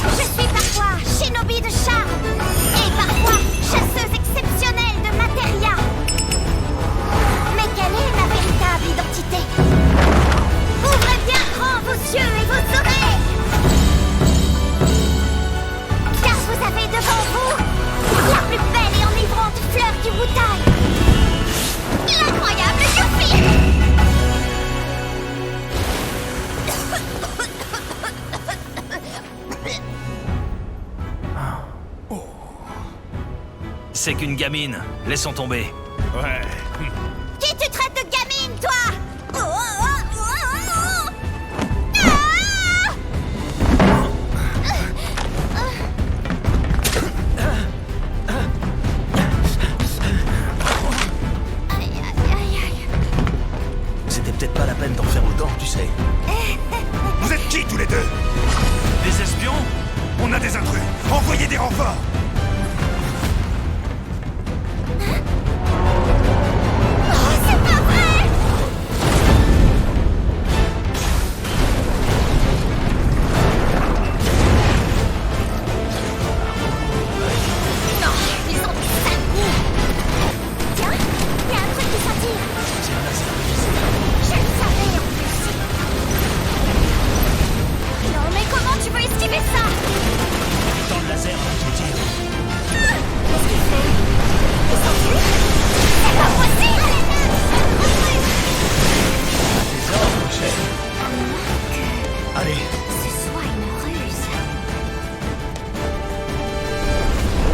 Je suis parfois shinobi de charme et parfois chasseuse exceptionnelle de matéria. Mais quelle est ma véritable identité? Ouvrez bien grand vos yeux et vos oreilles! Car vous avez devant vous la plus belle et enivrante fleur du Wutai! L'incroyable Yuffie! C'est qu'une gamine. Laissons tomber. Ouais. Qui tu traites de gamine, toi? Oh, oh, oh, oh, oh. C'était peut-être pas la peine d'en faire autant, tu sais. Vous êtes qui, tous les deux? Des espions? On a des intrus. Envoyez des renforts. C'est pas vrai! Non, ils ont des sales goûts. Tiens, il y a un truc qui s'attire. Je le savais en plus. Non, mais comment tu peux esquiver ça? Dans le laser, tu tires. Qu'est-ce qu'il fait? Il s'enfuit? C'est pas possible! Des ordres, chef. À moins que Allez. ce soit une ruse.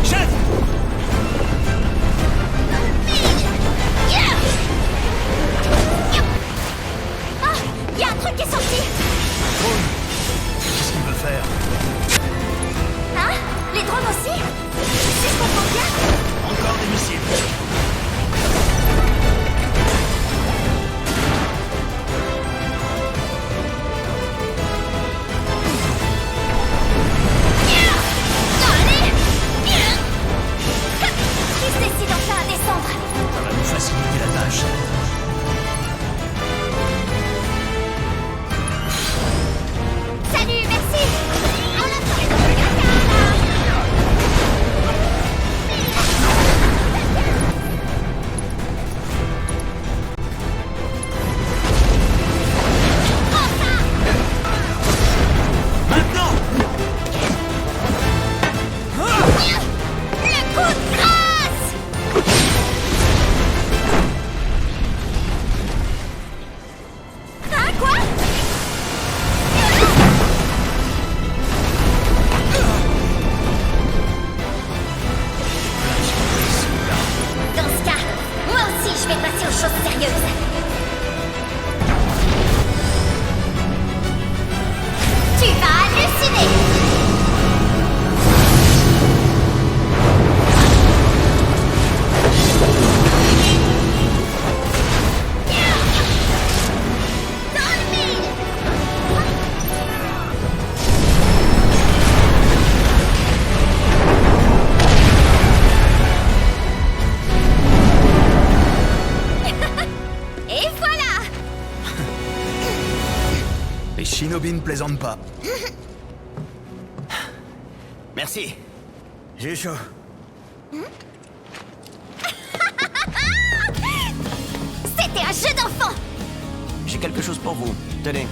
Chef! Ah! Il y a un truc qui est sorti! Qu'est-ce qu'il veut faire? Hein? Les drones aussi? Si je comprends bien? Encore des missiles. Allez! Qui se décide enfin à descendre? Ça va nous faciliter la tâche. Salut, merci! Maintenant! Le coup de grâce! Hein, quoi? Dans ce cas, moi aussi je vais passer aux choses sérieuses. Tu vas halluciner! Dans le mille! Et voilà! Les shinobi ne plaisantent pas. Merci. J'ai chaud. C'était un jeu d'enfant! J'ai quelque chose pour vous. Tenez.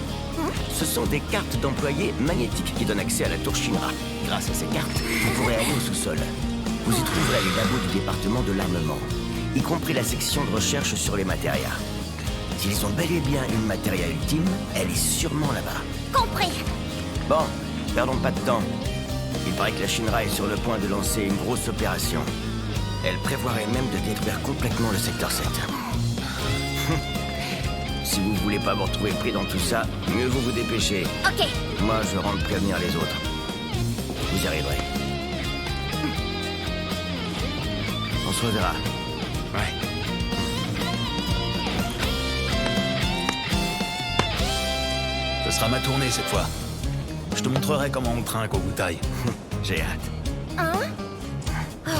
Ce sont des cartes d'employés magnétiques qui donnent accès à la tour Shinra. Grâce à ces cartes, vous pourrez aller au sous-sol. Vous y trouverez les labos du département de l'armement, y compris la section de recherche sur les matérias. S'ils ont bel et bien une matéria ultime, elle est sûrement là-bas. Compris! Bon, perdons pas de temps. Il paraît que la Shinra est sur le point de lancer une grosse opération. Elle prévoirait même de détruire complètement le secteur 7. Si vous voulez pas vous retrouver pris dans tout ça, mieux vaut vous dépêcher. Ok. Moi, je rentre prévenir les autres. Vous y arriverez. On se reverra. Ouais. Ce sera ma tournée cette fois. Je te montrerai comment on trinque au Wutai. J'ai hâte. Hein? Oh.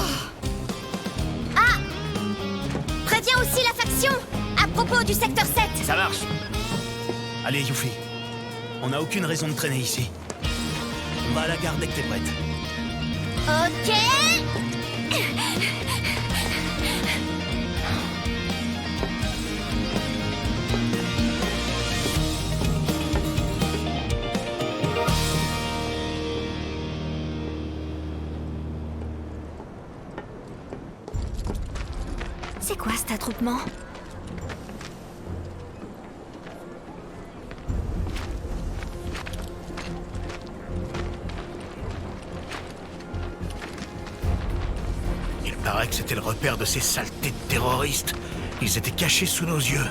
Ah! Préviens aussi la faction à propos du secteur 7. Ça marche. Allez, Yuffie. On n'a aucune raison de traîner ici. On va à la gare dès que t'es prête. Ok. C'est quoi cet attroupement? Il paraît que c'était le repère de ces saletés de terroristes. Ils étaient cachés sous nos yeux.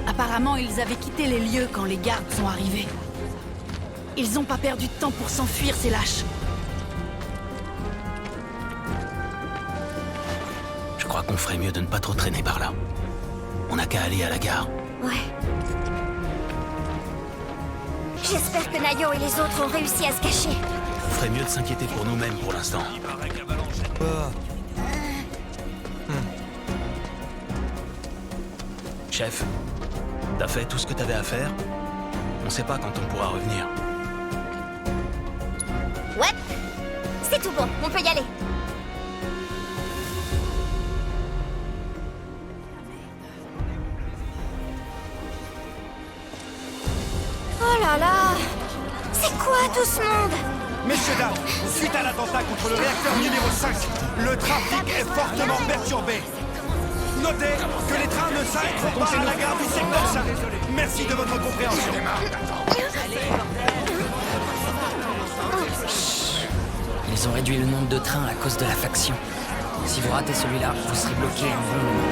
Apparemment, ils avaient quitté les lieux quand les gardes sont arrivés. Ils ont pas perdu de temps pour s'enfuir, ces lâches. Je crois qu'on ferait mieux de ne pas trop traîner par là. On n'a qu'à aller à la gare. Ouais. J'espère que Nayo et les autres ont réussi à se cacher. On ferait mieux de s'inquiéter pour nous-mêmes pour l'instant. Chef, t'as fait tout ce que t'avais à faire? On sait pas quand on pourra revenir. Ouais. C'est tout bon, on peut y aller. Oh là là! C'est quoi tout ce monde? Messieurs, dames, suite à l'attentat contre le réacteur numéro 5, le trafic est fortement perturbé. Notez que les trains ne s'arrêtent pas à la gare du secteur 5. Merci de votre compréhension. Ils ont réduit le nombre de trains à cause de la faction. Si vous ratez celui-là, vous serez bloqué un bon moment.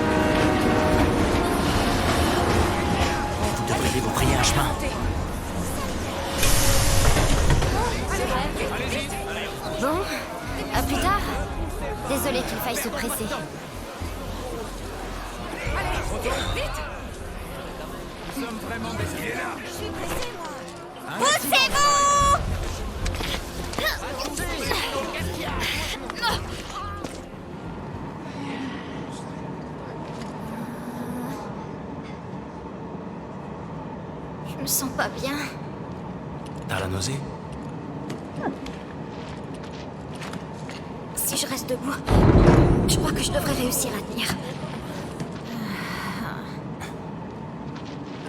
Vous devriez vous frayer un chemin. Bon, à plus tard. Désolé qu'il faille se presser. Poussez-vous! Je me sens pas bien. T'as la nausée? Si je reste debout, je crois que je devrais réussir à tenir.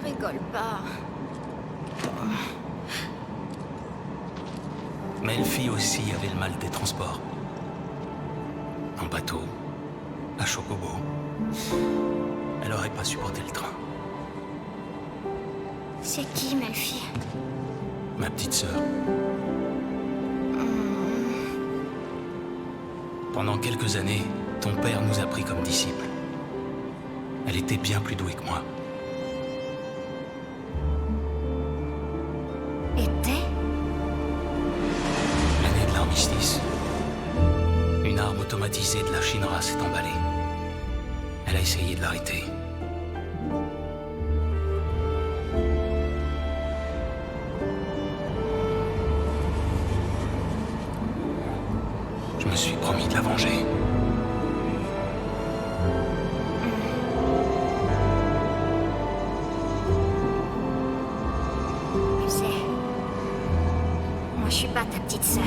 Rigole pas. Melfi aussi avait le mal des transports. En bateau, à Chocobo. Elle aurait pas supporté le train. C'est qui, Melfi? Ma petite sœur. Pendant quelques années, ton père nous a pris comme disciples. Elle était bien plus douée que moi. Était? L'année de l'armistice. Une arme automatisée de la Shinra s'est emballée. Elle a essayé de l'arrêter. Je me suis promis de la venger. Tu sais, moi je suis pas ta petite sœur.